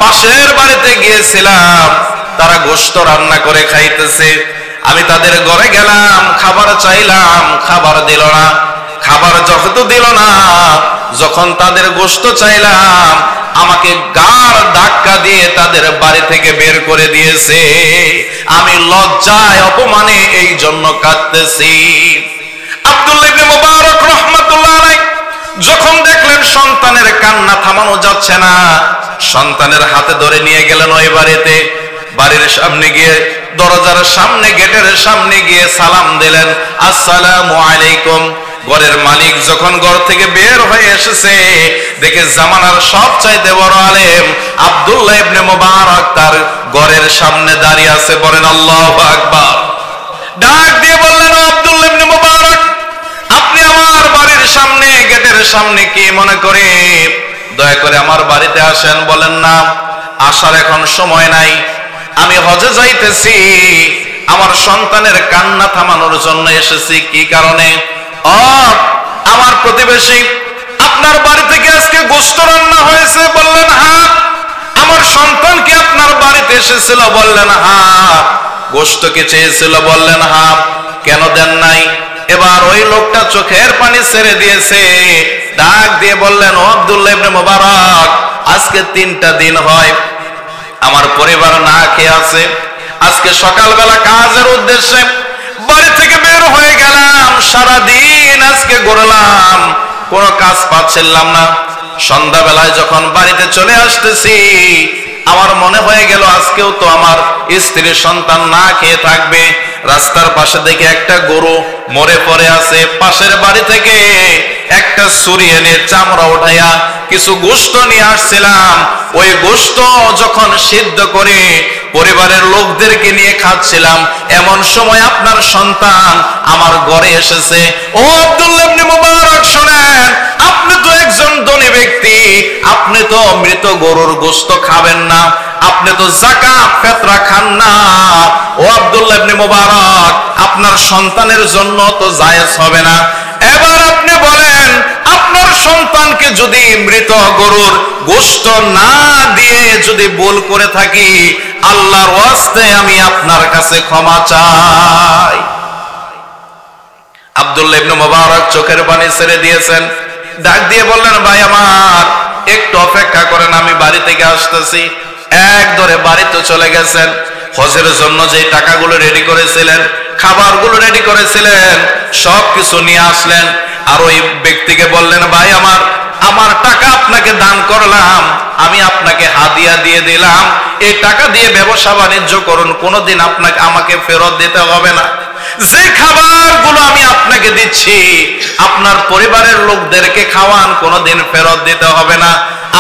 পাশের বাড়িতে গিয়েছিলাম, তারা গোশত রান্না করে খাইতেছে, আমি তাদের ঘরে গেলাম, খাবার চাইলাম, খাবার দিল না। খাবার যখন দিল না, যখন তাদের গোশত চাইলাম, আমাকে গাড় ধাক্কা দিয়ে তাদের বাড়ি থেকে বের করে দিয়েছে। আমি লজ্জায় অপমানে এই জন্য কাঁদতেছি। আব্দুল্লাহ ইবনে মুবারক রাহমাতুল্লাহ আলাইহি যখন দেখলেন সন্তানের কান্না থামানো যাচ্ছে না, সন্তানের হাতে ধরে নিয়ে গেলেন ওই বাড়িতে। বাড়ির সামনে গিয়ে, দরজার সামনে, গেটের সামনে গিয়ে সালাম দিলেন, আসসালামু আলাইকুম। ঘরের মালিক যখন ঘর থেকে বের হয়ে এসেছে, দেখে জামানার সবচাইতে বড় আলেম আব্দুল্লাহ ইবনে মুবারক তার ঘরের সামনে দাঁড়িয়ে আছে। বলেন আল্লাহু আকবার। ডাক দিয়ে বললেন, আব্দুল্লাহ ইবনে মুবারক, আপনি আমার বাড়ির সামনে, গেটের সামনে কি মনে করে? দয়া করে আমার বাড়িতে আসেন। বলেন, না, আসার এখন সময় নাই, আমি হজে যাইতেছি, আমার সন্তানের কান্না থামানোর জন্য এসেছি। কি কারণে? আমার প্রতিবেশী আপনার বাড়ি থেকে আজকে গোশত রান্না হয়েছে। বললেন, হ্যাঁ। আমার সন্তান কি আপনার বাড়িতে এসেছিল? বললেন, হ্যাঁ। গোশত কি চেয়েছিল? বললেন, হ্যাঁ। কেন দেন নাই? এবার ওই লোকটা চোখের পানি ছেড়ে দিয়েছে, ডাক দিয়ে বললেন, ও আব্দুল্লাহ ইবনে মুবারক, আজকে 3টা দিন হয় আমার পরিবার না খেয়ে আছে। আজকে সকালবেলা কাজের উদ্দেশ্যে বাড়ি থেকে বের হয়ে গেলাম, সারাদিন আজকে ঘুরলাম, কোনো কাজ পাচ্ছিলাম না। সন্ধ্যাবেলায় যখন বাড়িতে চলে আসতেছি, আমার মনে হয়ে গেল আজকেও তো আমার স্ত্রীর সন্তান না খেয়ে থাকবে। রাস্তার পাশে দেখে একটা গরু মরে পড়ে আছে, পাশের বাড়ি থেকে একটা ছুরি এনে চামড়া উঠাইয়া কিছু গোশত নিয়ে আসছিলাম। ওই গোশত যখন সিদ্ধ করে পরিবারের লোকদেরকে নিয়ে খাচ্ছিলাম, এমন সময় আপনার সন্তান আমার ঘরে এসেছে। ও আব্দুল্লাহ ইবনে মুবারক শুনেন, আপনি তো একজন ধনী ব্যক্তি, আপনি তো মৃত গরুর গোশত খাবেন না, আপনি তো যাকাত ফিতরা খান না। ও আব্দুল্লাহ ইবনে মুবারক, আপনার সন্তানের জন্য তো জায়েজ হবে না। এবার আপনি বলেন, আপনার সন্তানকে যদি মৃত গরুর গোশত না দিয়ে যদি ভুল করে থাকি, আল্লাহর ওয়াস্তে আমি আপনার কাছে ক্ষমা চাই। আব্দুল্লাহ ইবনে মুবারক চোখের পানি ছেড়ে দিয়েছেন, ডাক দিয়ে বললেন, ভাই আমার একটু অপেক্ষা করেন, আমি বাড়ি থেকে আসতেছি। এক ধরে বাড়িতে চলে গেছেন। হজের জন্য যে টাকাগুলো রেডি করেছিলেন, খাবারগুলো রেডি করেছিলেন, সবকিছু নিয়ে আসলেন। আর ওই ব্যক্তিকে বললেন, ভাই আমার টাকা আপনাকে দান করলাম, আমি আপনাকে হাদিয়া দিয়ে দিলাম, এই টাকা দিয়ে ব্যবসা বাণিজ্য করুন, কোনোদিন আমাকে ফেরত দিতে হবে না। যে খাবারগুলো আমি আপনাকে দিচ্ছি, আপনার পরিবারের লোকদেরকে খাওয়ান, কোনোদিন ফেরত দিতে হবে না।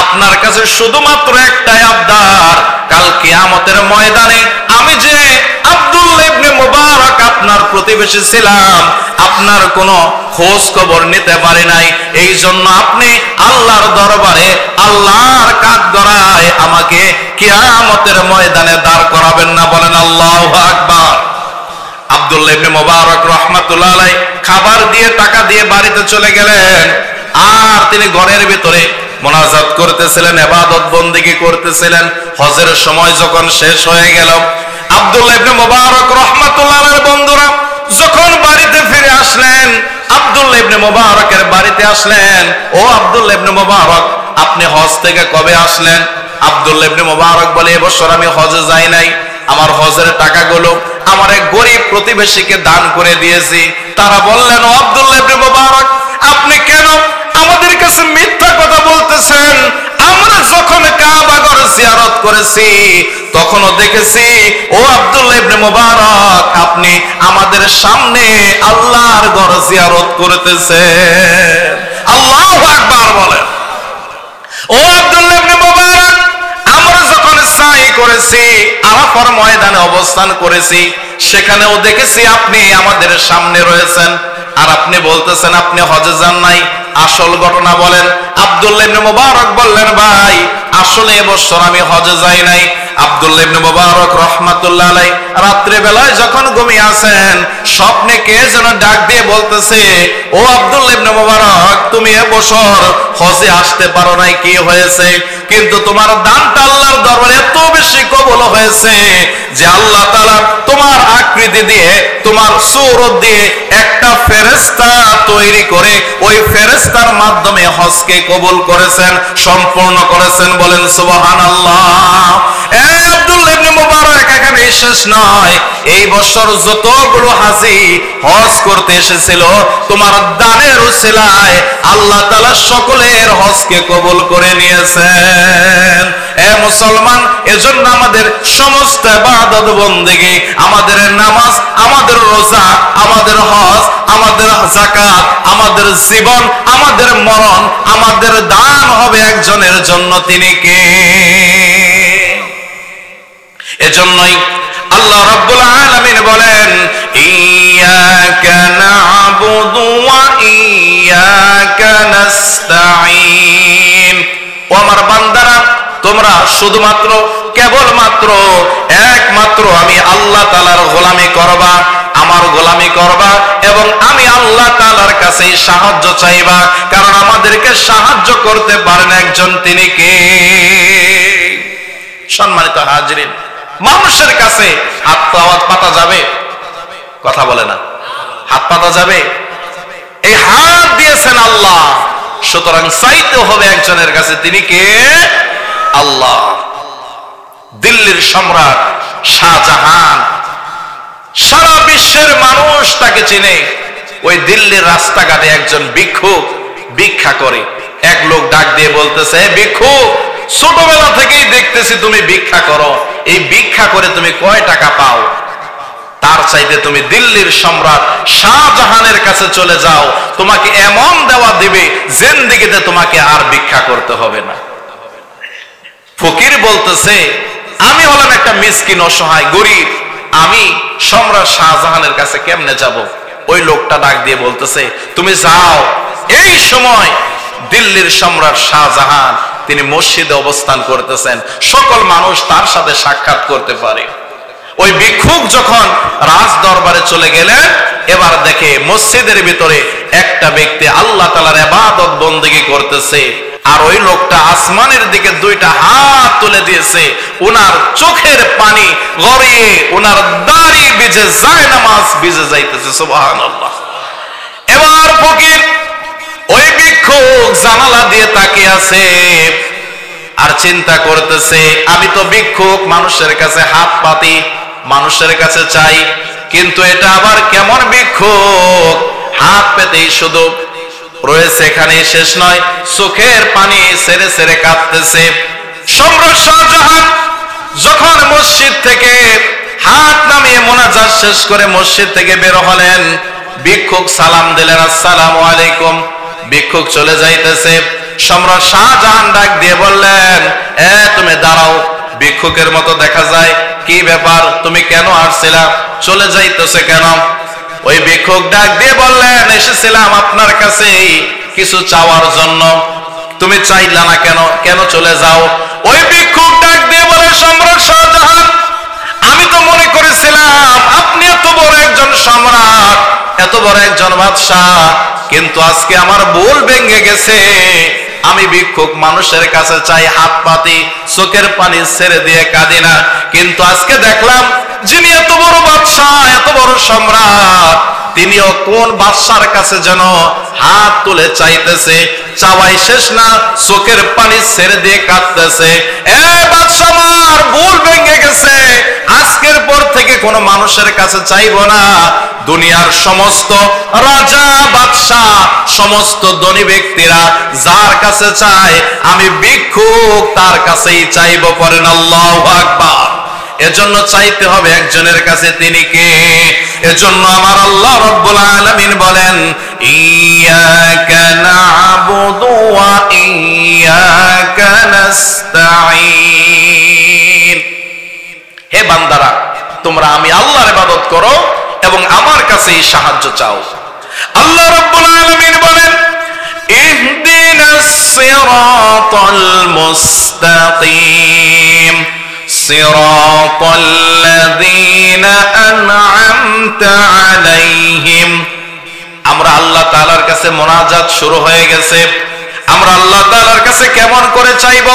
আপনার কাছে শুধুমাত্র একটাই আবদার, কাল কিয়ামতের ময়দানে আমি যে আব্দুল্লাহ ইবনে মুবারক আপনার প্রতিবেশী ছিলাম, আপনার কোনো খোঁজ খবর নিতে পারি নাই, এই জন্য আপনি আল্লাহর দরবারে আল্লাহর কাঠগড়ায় আমাকে কিয়ামতের ময়দানে দাঁড় করাবেন না। বলেন আল্লাহু আকবার। আব্দুল্লাহ ইবনে মুবারক রাহমাতুল্লাহ আলাইহি খাবার দিয়ে টাকা দিয়ে বাড়িতে চলে গেলেন। আর তিনি ঘরের ভিতরে মুনাজাত করতেছিলেন, ইবাদত বন্দেগী করতেছিলেন। হজের সময় যখন শেষ হয়ে গেল, আব্দুল্লাহ ইবনে মুবারক রাহমাতুল্লাহ আলাইহির বন্ধুরা যখন বাড়িতে ফিরে আসলেন, আব্দুল্লাহ ইবনে মুবারকের বাড়িতে আসলেন। ও আব্দুল্লাহ ইবনে মুবারক, আপনি হজ থেকে কবে আসলেন? আব্দুল্লাহ ইবনে মুবারক বলে, এবছর আমি হজে যাই নাই, আমার হজের টাকাগুলো আমার এক গরিব প্রতিবেশীকে দান করে দিয়েছি। তারা বললেন, ও আব্দুল্লাহ ইবনে মুবারক, আপনি কেন আমাদের কাছে মিথ্যা কথা বলতেছেন? আমরা যখন কাবা ঘর জিয়ারত করেছি তখনও দেখেছি ও আব্দুল্লাহ ইবনে মুবারক আপনি আমাদের সামনে আল্লাহর ঘর জিয়ারত করতেছেন। আল্লাহু আকবার বলেন। ও আব্দুল্লাহ ইবনে মুবারক, আমরা যখন সাই করেছি, আরাফার ময়দানে অবস্থান করেছি, সেখানেও দেখেছি আপনি আমাদের সামনে রয়েছেন, আর আপনি বলতেছেন আপনি হজে যান নাই। আসল ঘটনা বলেন। আব্দুল্লাহ ইবনে মুবারক বললেন, ভাই আসলে এবছর আমি হজে যাই নাই। আব্দুল্লাহ ইবনে মুবারক রাহমাতুল্লাহ আলাইহি রাত্রে বেলায় যখন ঘুমিয়ে আছেন, স্বপ্নে কে যেন ডাক দিয়ে বলতেছে, ও আব্দুল্লাহ ইবনে মুবারক, তুমি এবছর হজে আসতে পারো নাই, কি হয়েছে? কিন্তু তোমার দানটা আল্লাহর দরবারে এত বেশি কবুল হয়েছে যে আল্লাহ তাআলা তোমার আকৃতি দিয়ে, তোমার সূরত দিয়ে একটা ফেরেশতা তৈরি করে ওই ফেরেশতার মাধ্যমে হজকে কবুল করেছেন, সম্পূর্ণ করেছেন। বলেন সুবহানাল্লাহ। আব্দুল্লাহ ইবনে মুবারক এখানে শেষ নয়, এই বছর যতগুলো হাজী হজ করতে এসেছিল, তোমার দানের উসিলায় আল্লাহ তাআলা সকলের হজকে কবুল করে নিয়েছেন। এ মুসলমান, এজন্য আমাদের সমস্ত ইবাদত বন্দেগী, আমাদের নামাজ, আমাদের রোজা, আমাদের হজ, আমাদের যাকাত, আমাদের জীবন, আমাদের মরণ, আমাদের দান হবে একজনের জন্য, তিনি কে? এজন্যই আল্লাহ রাব্বুল আলামিন বলেন, ইয়্যাকা না'বুদু ওয়া ইয়্যাকা নাস্তাঈন। ও আমার বান্দারা, তোমরা শুধুমাত্র কেবলমাত্র একমাত্র আমি আল্লাহ তাআলার গোলামি করবা, আমার গোলামি করবা, এবং আমি আল্লাহ তাআলার কাছে সাহায্য চাইবা, কারণ আমাদেরকে সাহায্য করতে পারেন একজন, তিনি কে? সম্মানিত হাজিরিন, মানুষের কাছে হাত পাতা যাবে? কথা বলে না। হাত পাতা যাবে? এই হাত দিয়েছেন আল্লাহ, সুতরাং চাইতে হবে একজনের কাছে, তিনি কে? আল্লাহ। দিল্লির সম্রাট শাহজাহান, সারা বিশ্বের মানুষ তাকে চিনে। ওই দিল্লির রাস্তাঘাটে একজন ভিক্ষুক ভিক্ষা করে। এক লোক ডাক দিয়ে বলতেছে, ভিক্ষুক, ছোটবেলা থেকেই দেখতেছি তুমি ভিক্ষা করো, এই ভিক্ষা করে তুমি কয় টাকা পাও? তার চাইতে তুমি দিল্লির সম্রাট শাহজাহানের কাছে চলে যাও, তোমাকে এমন দেওয়া দিবে জিন্দেগিতে তোমাকে আর ভিক্ষা করতে হবে না। ফকির বলতেছে, আমি হলাম একটা মিসকিন, অসহায়, গরিব, আমি সম্রাট শাহজাহানের কাছে কেমনে যাব? ওই লোকটা ডাক দিয়ে বলতেছে, তুমি যাও। এই সময় দিল্লির সম্রাট শাহজাহান তিনি মসজিদে অবস্থান করতেছেন, সকল মানুষ তার সাথে সাক্ষাৎ করতে পারে। ওই ভিক্ষুক যখন রাজ দরবারে চলে গেলেন, এবার দেখে মসজিদের ভিতরে একটা ব্যক্তি আল্লাহ তাআলার ইবাদত বন্দেগী করতেছে, আর ওই লোকটা আসমানের দিকে দুইটা হাত তুলে দিয়েছে, ওনার চোখের পানি গড়িয়ে ওনার দাড়ি ভিজে যায়, নামাজ ভিজে যাইতেছে। সুবহানাল্লাহ। এবার ফকির ওই ভিক্ষুক জানালা দিয়ে তাকিয়ে আছে আর চিন্তা করতেছে, আমি তো ভিক্ষুক, মানুষের কাছে হাত পাতি, মানুষের কাছে চাই, কিন্তু এটা আবার কেমন ভিক্ষুক, হাত পেতেই শুধু রয়েছে, এখানে শেষ নয়, চোখের পানি ছেড়ে ছেড়ে কাঁদতেছে। সম্রাট শাহজাহান যখন মসজিদ থেকে হাত নামিয়ে মোনাজাত শেষ করে মসজিদ থেকে বের হলেন, ভিক্ষুক সালাম দিলেন, আসসালামু আলাইকুম। ভিক্ষুক চলে যাইতেছে, সম্রাট শাহজাহান ডাক দিয়ে বললেন, তুমি দাঁড়াও, ভিক্ষুকের মতো দেখা যায়, কি ব্যাপার, তুমি কেন আসছিলা, চলে যাইতেছে কেন? ওই ভিক্ষুক ডাক দিয়ে বললেন, এসেছিলাম আপনার কাছে কিছু চাওয়ার জন্য। তুমি চাইলা না কেন, কেন চলে যাও? ওই ভিক্ষুক ডাক দিয়ে বলে, সম্রাট শাহজাহান, আমি তো মনে করেছিলাম আপনি এত বড় একজন সম্রাট, এত বড় একজন বাদশাহ, কিন্তু আজকে আমার ভুল ভেঙে গেছে। আমি ভিক্ষুক, মানুষের কাছে চাই, হাত পাতি, চোখের পানি ছেড়ে দিয়ে কাঁদি না, কিন্তু আজকে দেখলাম যিনি এত বড় বাদশাহ, এত বড় সম্রাট, তিনিও কোন বাদশার কাছে যেন হাত তুলে চাইতেছে, চাওয়াই শেষ না, চোখের পানি ছেড়ে দিয়ে কাঁদতেছে। বাদশা, আমার ভুল ভেঙে গেছে, আজকের পর থেকে কোন মানুষের কাছে চাইবো না, দুনিয়ার সমস্ত রাজা বাদশা, সমস্ত ধনী ব্যক্তিরা যার কাছে চায়, আমি ভিক্ষুক তার কাছেই চাইবো। পড়েন আল্লাহু আকবার। এজন্য চাইতে হবে একজনের কাছে, তিনি কে? এজন্য আমার আল্লাহ রাব্বুল আলামিন বলেন, ইয়্যাকা না'বুদু ওয়া ইয়্যাকা নাস্তাঈন। হে বান্দারা, তোমরা আমি আল্লাহর ইবাদত করো এবং আমার কাছেই সাহায্য চাও। আল্লাহ রাব্বুল আলামিন বলেন, ইহদিনাস সিরাতাল মুস্তাকিম সিরাতাল লাযীনা আন'আমতা আলাইহিম। আমরা আল্লাহ তাআলার কাছে মুনাজাত শুরু হয়ে গেছে। আমরা আল্লাহ তাআলার কাছে কেমন করে চাইব?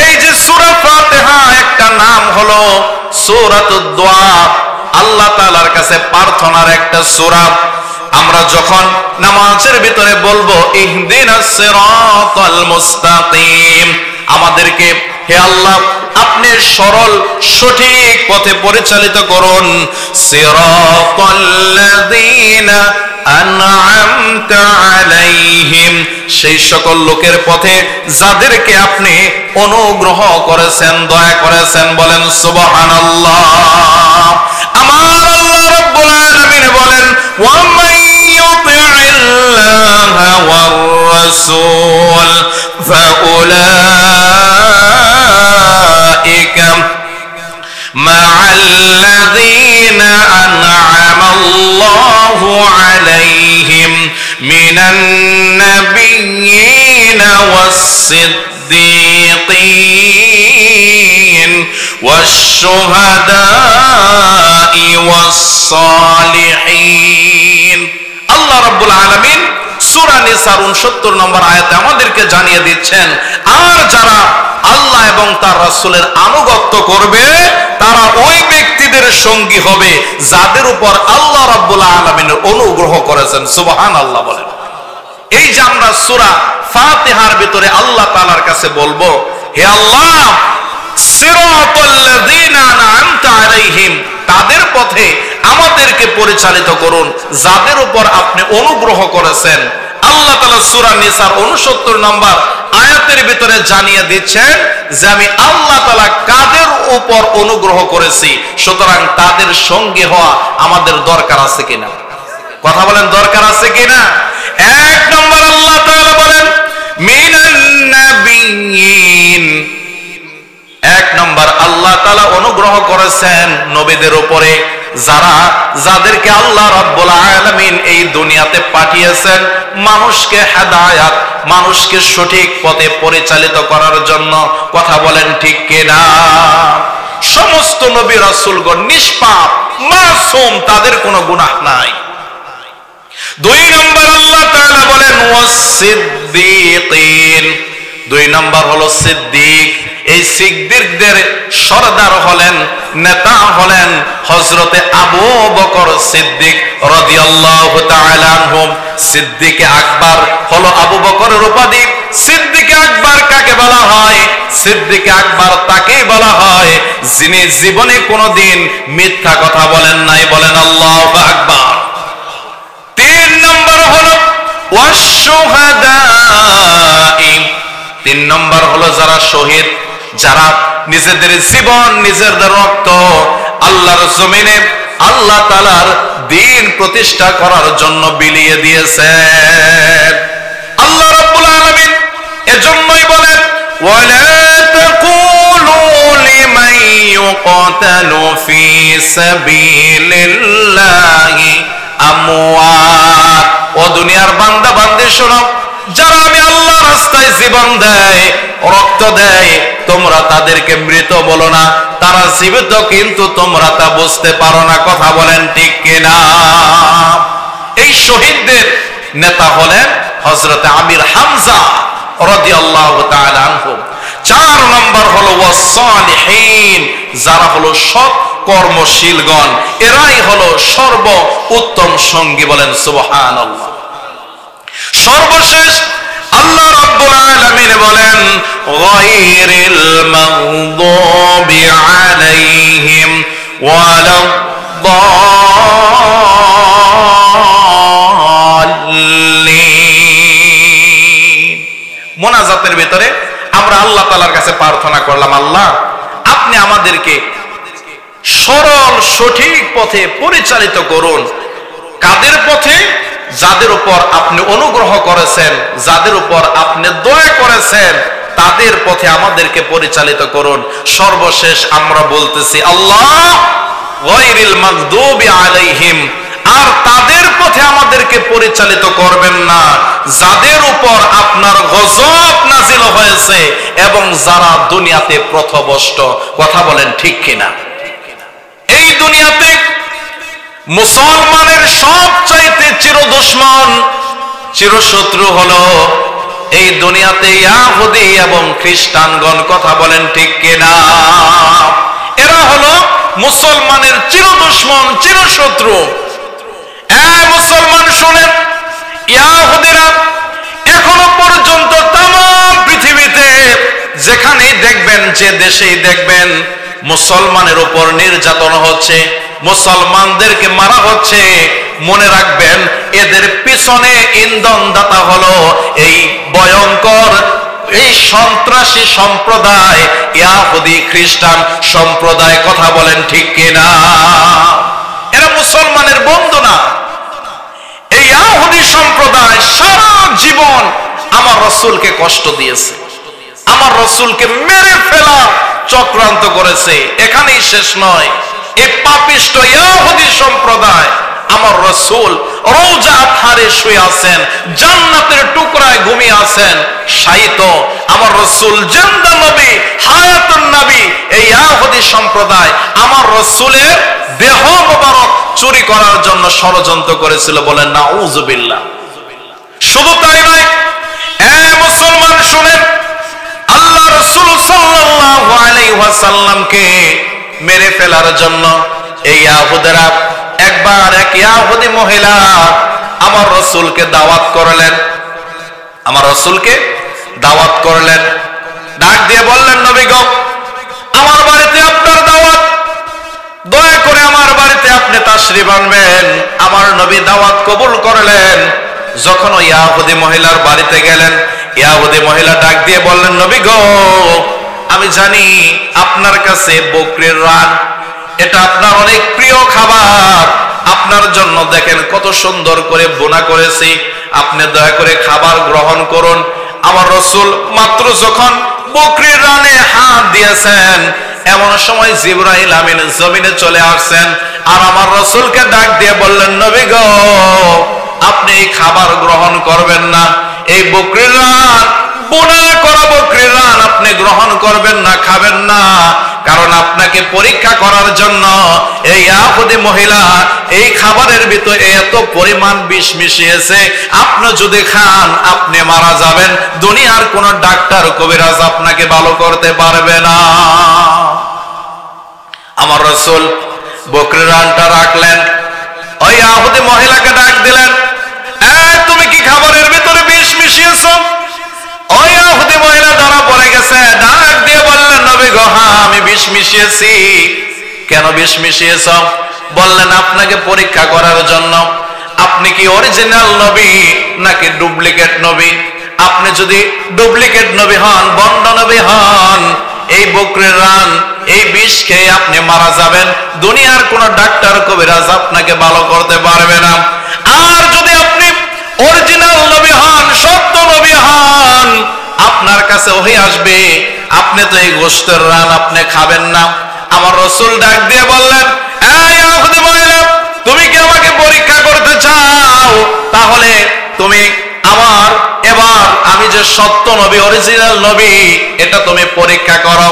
এই যে সূরা ফাতিহা, একটা নাম হলো সূরাতুদ দোয়া, আল্লাহ তাআলার কাছে প্রার্থনার একটা সূরা। আমরা যখন নামাজের ভিতরে বলবো ইহদিনাস সিরাতাল মুস্তাকিম, আমাদেরকে হে আল্লাহ আপনি সরল সঠিক পথে পরিচালিত করুন। সিরাতাল্লাযীনা আন'আমতা আলাইহিম, সেই সকল লোকের পথে যাদেরকে আপনি অনুগ্রহ করেছেন, দয়া করেছেন। বলেন সুবহানাল্লাহ। আমার আল্লাহ রাব্বুল আলামিন বলেন, ওয়া মান ইউতি'িল্লাহা ওয়ার রাসূল ফাউলাইকা মা'আল্লাযীনা আন'আমাল্লাহু আলাইহিম মিনান নাবিয়্যিনা ওয়াস-সিদ্দীকিন ওয়াশ-শুহাদা'i ওয়াস-সালিহিন। আল্লাহ রাব্বুল আলামিন সূরা নিসার 69 নম্বর আয়াতে আমাদেরকে জানিয়ে দিচ্ছেন, আর যারা আল্লাহ এবং তার রাসূলের আনুগত্য করবে তারা ওই ব্যক্তিদের সঙ্গী হবে যাদের উপর আল্লাহ রাব্বুল আলামিনের অনুগ্রহ করেছেন। সুবহানাল্লাহ বলেন। এই যে আমরা সূরা ফাতিহার ভিতরে আল্লাহ তাআলার কাছে বলবো, হে আল্লাহ সিরাতাল্লাযীনা আন'আমতা আলাইহিম, তাদের পথে আমাদেরকে পরিচালিত করুন যাদের উপর আপনি অনুগ্রহ করেছেন। আল্লাহ তাআলা সূরা নিসার 69 নম্বর আয়াতের ভিতরে জানিয়ে দিচ্ছেন যে আমি আল্লাহ তাআলা কাদের উপর অনুগ্রহ করেছি, সুতরাং তাদের সঙ্গে হওয়া আমাদের দরকার আছে কিনা? কথা বলেন, দরকার আছে কিনা? এক নম্বর আল্লাহ তাআলা বলেন মিনান নাবিয়্যিন, এক নম্বর, আল্লাহ তাআলা অনুগ্রহ করেছেন নবীদের উপরে, যাদেরকে আল্লাহ রাব্বুল আলামিন এই দুনিয়াতে পাঠিয়েছেন মানুষকে হেদায়েত, মানুষকে সঠিক পথে পরিচালিত করার জন্য। কথা বলেন ঠিক কিনা? সমস্ত নবী রাসূলগণ নিষ্পাপ, মাসুম, তাদের কোনো গুনাহ নাই। দুই নম্বর, আল্লাহ তাআলা বলেন ওয়াস-সিদ্দীকিন, দুই নম্বর হলো সিদ্দিক। এই সিদ্দিকদের সরদার হলেন, নেতা হলেন হযরতে আবু বকর সিদ্দিক রাদিয়াল্লাহু তাআলা আনহু। সিদ্দিকে আকবর হলো আবু বকরের উপাধি। সিদ্দিকে আকবর কাকে বলা হয়? সিদ্দিকে আকবর তাকেই বলা হয় যিনি জীবনে কোনোদিন মিথ্যা কথা বলেন নাই। বলেন আল্লাহু আকবার। তিন নম্বর হলো ওয়াশ-শুহাদা, তিন নম্বর হলো যারা শহীদ, যারা নিজেদের জীবন, নিজেদের রক্ত আল্লাহর জমিনে আল্লাহ তাআলার দ্বীন প্রতিষ্ঠা করার জন্য বিলিয়ে দিয়েছেন। আল্লাহ রাব্বুল আলামিন এজন্যই বলেন ওয়ালা তাকুলু লিমান ইউকতালু ফি সাবিলিল্লাহি আমওয়াত। ও দুনিয়ার বান্দা বান্দি শোনো, যারা আমি আল্লাহর রাস্তায় জীবন দেয়, রক্ত দেয়, তোমরা তাদেরকে মৃত বলো না, তারা জীবিত, কিন্তু তোমরা তা বুঝতে পারো না। কথা বলেন ঠিক কিনা? এই শহীদদের নেতা হলেন হযরতে আমির হামজা রাদিয়াল্লাহু তাআলা আনহু। চার নম্বর হলো ওয়াস-সালিহিন, যারা হলো সৎ কর্মশীলগণ, এরাই হলো সর্ব উত্তম সঙ্গী। বলেন সুবহানাল্লাহ। সর্বশেষ আল্লাহ রাব্বুল আলামিন বলেন গায়রিল মাগদুবি আলাইহিম ওয়ালাদ-দাল্লিন। মোনাজাতের ভিতরে আমরা আল্লাহ তাআলার কাছে প্রার্থনা করলাম, আল্লাহ আপনি আমাদেরকে সরল সঠিক পথে পরিচালিত করুন। কাদের পথে? যাদের উপর আপনি অনুগ্রহ করেছেন, যাদের উপর আপনি দয়া করেছেন, তাদের পথে আমাদেরকে পরিচালিত করুন। সর্বশেষ আমরা বলতেছি আল্লাহ গায়রিল মাগদুবি আলাইহিম, আর তাদের পথে আমাদেরকে পরিচালিত করবেন না যাদের উপর আপনার গজব নাজিল হয়েছে এবং যারা দুনিয়াতে পথভ্রষ্ট। কথা বলেন ঠিক কিনা? এই দুনিয়াতে মুসলমানের সবচাইতে চির দুশমন, চিরশত্রু হলো এই দুনিয়াতে ইহুদি এবং খ্রিস্টানগণ। কথা বলেন ঠিক কিনা? এরা হলো মুসলমানের চির দুশমন, চিরশত্রু। মুসলমান শুনেন, ইহুদিরা এখনো পর্যন্ত তামাম পৃথিবীতে যেখানেই দেখবেন, যে দেশেই দেখবেন মুসলমানের উপর নির্যাতন হচ্ছে, মুসলমানদেরকে মারা হচ্ছে, মনে রাখবেন এদের পিছনে ইন্ধনদাতা হলো এই ভয়ঙ্কর, এই সন্ত্রাসী সম্প্রদায়, ইহুদি খ্রিস্টান সম্প্রদায়। কথা বলেন ঠিক কিনা? এরা মুসলমানের বন্ধু না। এই ইহুদি সম্প্রদায় সারা জীবন আমার রাসূলকে কষ্ট দিয়েছে, আমার রাসূলকে মেরে ফেলা চক্রান্ত করেছে। এখানেই শেষ নয়, এই পাপিষ্ট ইহুদি সম্প্রদায় আমার রাসূল রওজা আতহারে শুয়ে আছেন, জান্নাতের টুকরায় ঘুমিয়ে আছেন, শায়িত। আমার রাসূল জিন্দা নবী, হায়াতুন নবী। এই ইহুদি সম্প্রদায় আমার রাসূলের দেহ মোবারক চুরি করার জন্য ষড়যন্ত্র করেছিল। বলেন নাউযুবিল্লাহ। শুধু তাই নয়, মুসলমান শুনেন, আল্লাহ রাসূল সাল্লাল্লাহু আলাইহি ওয়াসাল্লামকে মেরে ফেলার জন্য এই ইহুদিরা একবার এক ইহুদি মহিলা আমার রাসূলকে দাওয়াত করলেন, আমার রাসূলকে দাওয়াত করলেন, ডাক দিয়ে বললেন, নবী গো, আমার বাড়িতে আপনার দাওয়াত, দয়া করে আমার বাড়িতে আপনি তাশরীফ আনবেন। আমার নবী দাওয়াত কবুল করলেন। যখন ওই ইহুদি মহিলার বাড়িতে গেলেন, ইহুদি মহিলা ডাক দিয়ে বললেন, নবী গো, আমি জানি আপনার কাছে বকরির রান, এটা আপনার অনেক প্রিয় খাবার, আপনার জন্য দেখেন কত সুন্দর করে বোনা করেছি, আপনি দয়া করে খাবার গ্রহণ করুন। আমার রাসূল মাত্র যখন বকরির রানে হাত দিয়েছেন। এমন সময় জিবরাইল আমিন জমিনে চলে আসছেন, আর আমার রাসূলকে ডাক দিয়ে বললেন, নবী গো, আপনি এই খাবার গ্রহণ করবেন না, এই বকরির রান, বোনা করা বকরির রান আপনি গ্রহণ করবেন না, খাবেন না, কারণ আপনাকে পরীক্ষা করার জন্য এই ইহুদি মহিলা এই খাবারের ভিতরে এত পরিমাণ বিষ মিশিয়েছে, আপনি যদি খান আপনি মারা যাবেন, দুনিয়ার কোন ডাক্তার কবিরাজ আপনাকে ভালো করতে পারবে না। আমার রাসূল বকরির রানটা রাখলেন, ওই ইহুদি মহিলাকে ডাক দিলেন, তুমি কি খাবারের ভিতরে বিষ মিশিয়েছো? ওই ইহুদি মহিলা ধরা পড়ে গেছে, ডাক দিয়ে বললেন, নবী গো, হ্যাঁ আমি বিষ মিশিয়েছি। কেন বিষ মিশিয়েছ? বললেন, আপনাকে পরীক্ষা করার জন্য। আপনি কি অরিজিনাল নবী নাকি ডুপ্লিকেট নবী? আপনি যদি ডুপ্লিকেট নবী হন, বন্ড নবী হন, এই বকরির রান, এই বিষ খেয়ে আপনি মারা যাবেন, দুনিয়ার কোন ডাক্তার কবিরাজ আপনাকে ভালো করতে পারবে না। আর যদি আপনি অরিজিনাল নবী হন, সত্য নবী হন, আপনার কাছে ওহী আসবে, আপনি তো এই গোশতের রান আপনি খাবেন না। আমার রাসূল ডাক দিয়ে বললেন, এই ইহুদি মহিলা, তুমি কি আমাকে পরীক্ষা করতে চাও? তাহলে তুমি আমার এবার আমি যে সত্য নবী, অরিজিনাল নবী, এটা তুমি পরীক্ষা করো।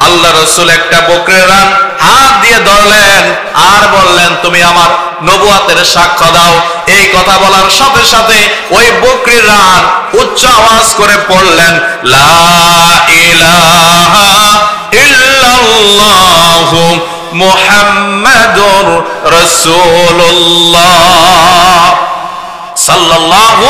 আল্লাহ রাসূল একটা বকরির রান হাত দিয়ে ধরলেন আর বললেন, তুমি আমার নবুয়াতের সাক্ষ্য দাও। এই কথা বলার সাথে সাথে ওই বকরির রান উচ্চ আওয়াজ করে পড়লেন, লা ইলাহা ইল্লাল্লাহু মুহাম্মাদুর রাসূলুল্লাহ সাল্লাল্লাহু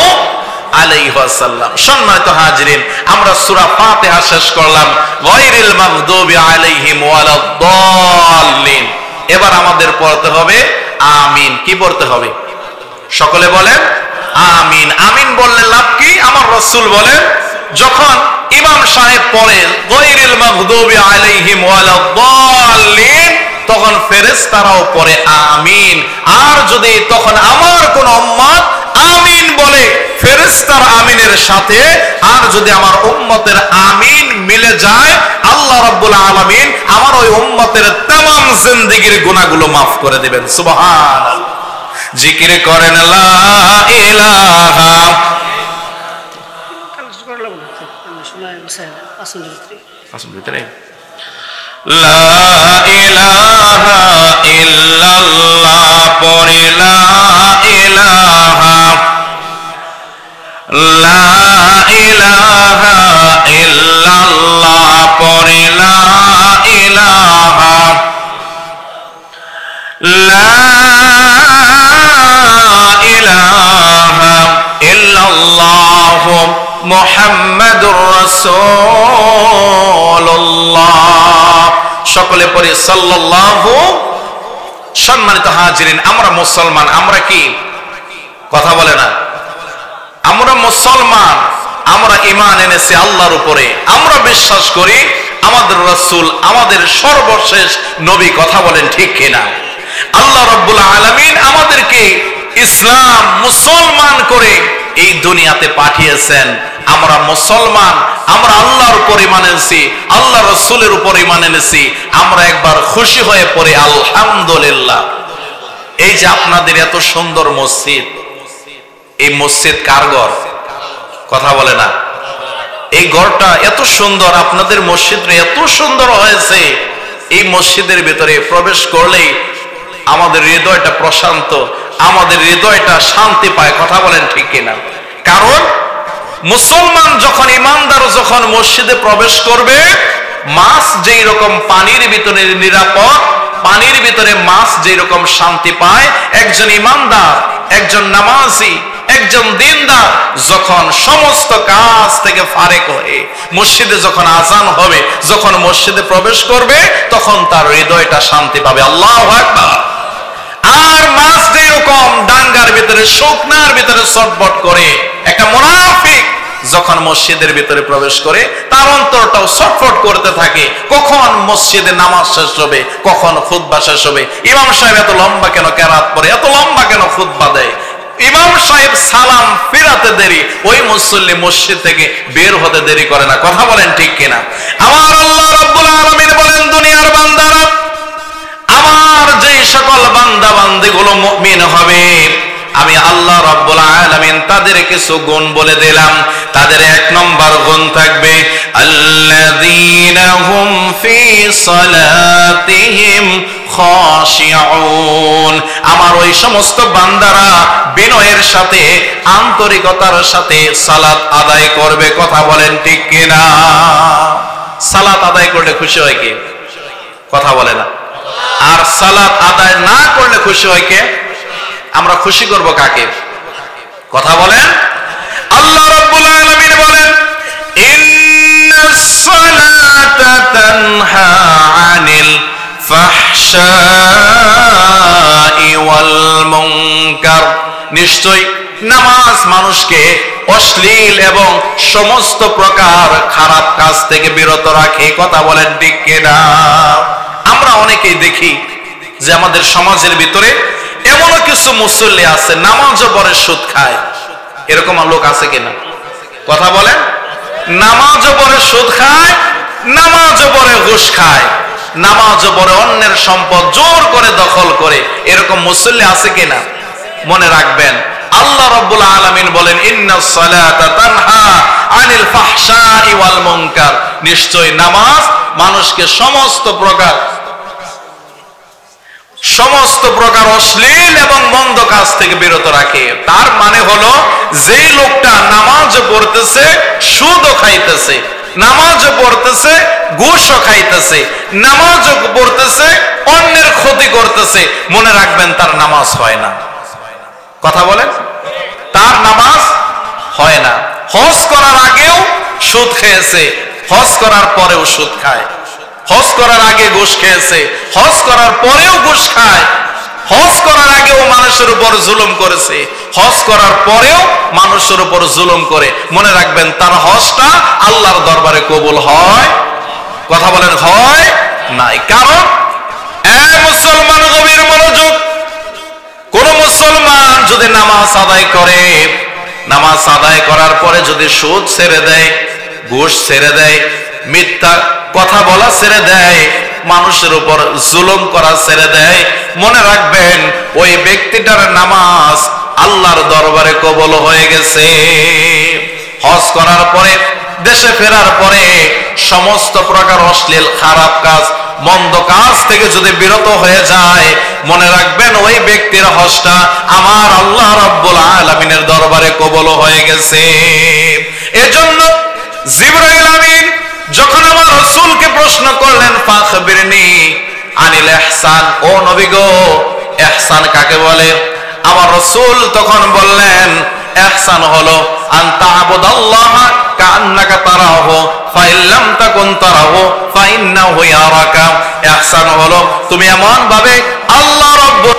আলাইহি ওয়াসাল্লাম। সম্মানিত হাজিরিন, আমরা সূরা ফাতিহা শেষ করলাম, গায়রিল মাগদুবি আলাইহিম ওয়ালাদ-দাল্লিন। এবার আমাদের পড়তে হবে আমিন। কি পড়তে হবে? সকলে বলেন আমিন। আমিন বললে লাভ কি? আমার রাসূল বলেন, যখন ইমাম সাহেব পড়ে গায়রিল মাগদুবি আলাইহিম ওয়ালাদ-দাল্লিন, তখন ফেরেশতারাও পড়ে আমিন। আর যদি তখন আমার কোন উম্মত আমিন বলে ফেরেশতার আমিনের সাথে, আর যদি আমার উম্মতের আমিন মিলে যায়, আল্লাহ রাব্বুল আলামিন আমার ওই উম্মতের तमाम জিন্দেগীর গুনাহগুলো maaf করে দিবেন। সুবহানাল্লাহ। জিকির করেন লা ইলাহা লা ইলাহা ইল্লাল্লাহ, পড়ে লা ইলাহা লা ইলাহা ইল্লাল্লাহ, পড়ে লা ইলাহা লা ইলাহা ইল্লাল্লাহ মুহাম্মাদুর রাসূলুল্লাহ। সকলে পড়ি সাল্লাল্লাহু। সম্মানিত হাজিরিন, আমরা মুসলমান, আমরা কি কথা বলে না? আমরা মুসলমান, আমরা ঈমান এনেছি আল্লাহর উপরে, আমরা বিশ্বাস করি আমাদের রাসূল আমাদের সর্বশেষ নবী। কথা বলেন ঠিক কিনা? আল্লাহ রাব্বুল আলামিন আমাদেরকে ইসলাম মুসলমান করে এই দুনিয়াতে পাঠিয়েছেন। আমরা মুসলমান, আমরা আল্লাহর উপর ঈমান এনেছি, আল্লাহ রাসূলের উপর ঈমান এনেছি। আমরা একবার খুশি হয়ে পড়ে আলহামদুলিল্লাহ। এই যে আপনাদের এত সুন্দর মসজিদ, এই মসজিদ কার ঘর? কথা বলে না? এই ঘরটা এত সুন্দর, আপনাদের মসজিদটা এত সুন্দর হয়েছে। এই মসজিদের ভিতরে প্রবেশ করলেই আমাদের হৃদয়টা প্রশান্ত, আমাদের হৃদয়টা শান্তি পায়। কথা বলেন ঠিক কিনা? কারণ মুসলমান যখন, ইমানদার যখন মসজিদে প্রবেশ করবে, মাছ যেই রকম পানির ভিতরে নিরাপদ, পানির ভিতরে মাছ যেই রকম শান্তি পায়, একজন ইমানদার, একজন নামাজি, একজন দিনদার যখন সমস্ত কাজ থেকে ফারেক হয়ে মসজিদে যখন আজান হবে, যখন মসজিদে প্রবেশ করবে, তখন তার হৃদয়টা শান্তি পাবে। আল্লাহু আকবার। আর মাছ যেরকম ডাঙ্গার ভিতরে, শুকনার ভিতরে ছটফট করে, একটা মুনাফিক যখন মসজিদের ভিতরে প্রবেশ করে, তার অন্তরটাও ছটফট করতে থাকে, কখন মসজিদে নামাজ শেষ হবে, কখন খুতবা শেষ হবে, ইমাম সাহেব এত লম্বা কেন কেরাত পড়ে, এত লম্বা কেন খুতবা দেয়। ইমাম সাহেব সালাম ফিরাতে দেরি, ওই মুসল্লি মসজিদ থেকে বের হতে দেরি করে না। কথা বলেন ঠিক কিনা? আমার আল্লাহ রাব্বুল আলামিন বলেন, দুনিয়ার বান্দারা, আমার যেই সকল বান্দা বান্দিগুলো মুমিন হবে, আমি আল্লাহ রাব্বুল আলামিন তাদের কিছু গুণ বলে দিলাম। তাদের এক নম্বর গুণ থাকবে, আল্লাযীনা হুম ফি সালাতিহিম খাশিউন। আমার ওই সমস্ত বান্দারা বিনয়ের সাথে, আন্তরিকতার সাথে সালাত আদায় করবে। কথা বলেন ঠিক কিনা? সালাত আদায় করলে খুশি হয় কে? কথা বলে না। আর সালাত আদায় না করলে খুশি হয় কে? আমরা খুশি করব কাকে? কথা বলেন। আল্লাহ রাব্বুল আলামিন বলেন, ইন্নাস সালাতা তানহা আনিল ফাহশাই ওয়াল মুনকার। নিশ্চয় নামাজ মানুষকে অশ্লীল এবং সমস্ত প্রকার খারাপ কাজ থেকে বিরত রাখে। কথা বলেন ঠিক কিনা? আমরা অনেকেই দেখি যে আমাদের সমাজের ভিতরে এমনও কিছু মুসল্লি আছে, নামাজও পড়ে সুদ খায়। এরকম লোক আছে কিনা? কথা বলেন। নামাজও পড়ে সুদ খায়, নামাজও পড়ে ঘুষ খায়, নামাজও পড়ে অন্যের সম্পদ জোর করে দখল করে। এরকম মুসল্লি আছে কিনা? মনে রাখবেন, আল্লাহ রাব্বুল আলামিন বলেন, ইন্নাস সালাতা তানহা আনিল ফাহশাই ওয়াল মুনকার। নিশ্চয় নামাজ মানুষকে সমস্ত প্রকার অশ্লীল এবং মন্দ কাজ থেকে বিরত রাখে। তার মানে হলো, যেই লোকটা নামাজও পড়তেছে, সুদও খাইতেছে, নামাজও পড়তেছে, ঘুষও খাইতেছে, নামাজও পড়তেছে, অন্যের ক্ষতি করতেছে, মনে রাখবেন তার নামাজ হয় না। কথা বলেন। তার নামাজ হয় না। হজ করার আগেও সুদ খেয়েছে, হজ করার পরেও সুদ খায়। হজ করার আগে ঘুষ খেয়েছে, হজ করার পরেও ঘুষ খায়। হজ করার আগেও মানুষের উপর জুলুম করেছে, হজ করার পরেও মানুষের উপর জুলুম করে। মনে রাখবেন তার হজটা আল্লাহর দরবারে কবুল হয়? কথা বলেন, হয় নাই। কারণ মুসলমান, গভীর মনোযোগ, কোন মুসলমান যদি নামাজ আদায় করে, নামাজ আদায় করার পরে যদি সুদ ছেড়ে দেয়, ঘুষ ছেড়ে দেয়, মিথ্যা কথা বলা ছেড়ে দেয়, মানুষের উপর জুলুম করা ছেড়ে দেয়, মনে রাখবেন ওই ব্যক্তিটার নামাজ আল্লাহর দরবারে কবুল হয়ে গেছে। হজ করার পরে, দেশে ফেরার পরে সমস্ত প্রকার অশ্লীল খারাপ কাজ, মন্দ কাজ থেকে যদি বিরত হয়ে যায়, মনে রাখবেন ওই ব্যক্তির হজটা আমার আল্লাহ রাব্বুল আলামিনের দরবারে কবুল হয়ে গেছে। এজন্য জিবরাইল আমিন যখন আমার রাসূলকে প্রশ্ন করলেন, ফাখবিরনি আনিল ইহসান, ও নবী গো, ইহসান কাকে বলে? আমার রাসূল তখন বললেন, ইহসান হলো আনতা আবুদাল্লাহা কাআন্নাকা তারাহু ফাইন লাম তাকুন তারাহু ফাইন্নাহু ইয়ারাকা। ইহসান হলো তুমি এমন ভাবে আল্লাহ রাব্বুল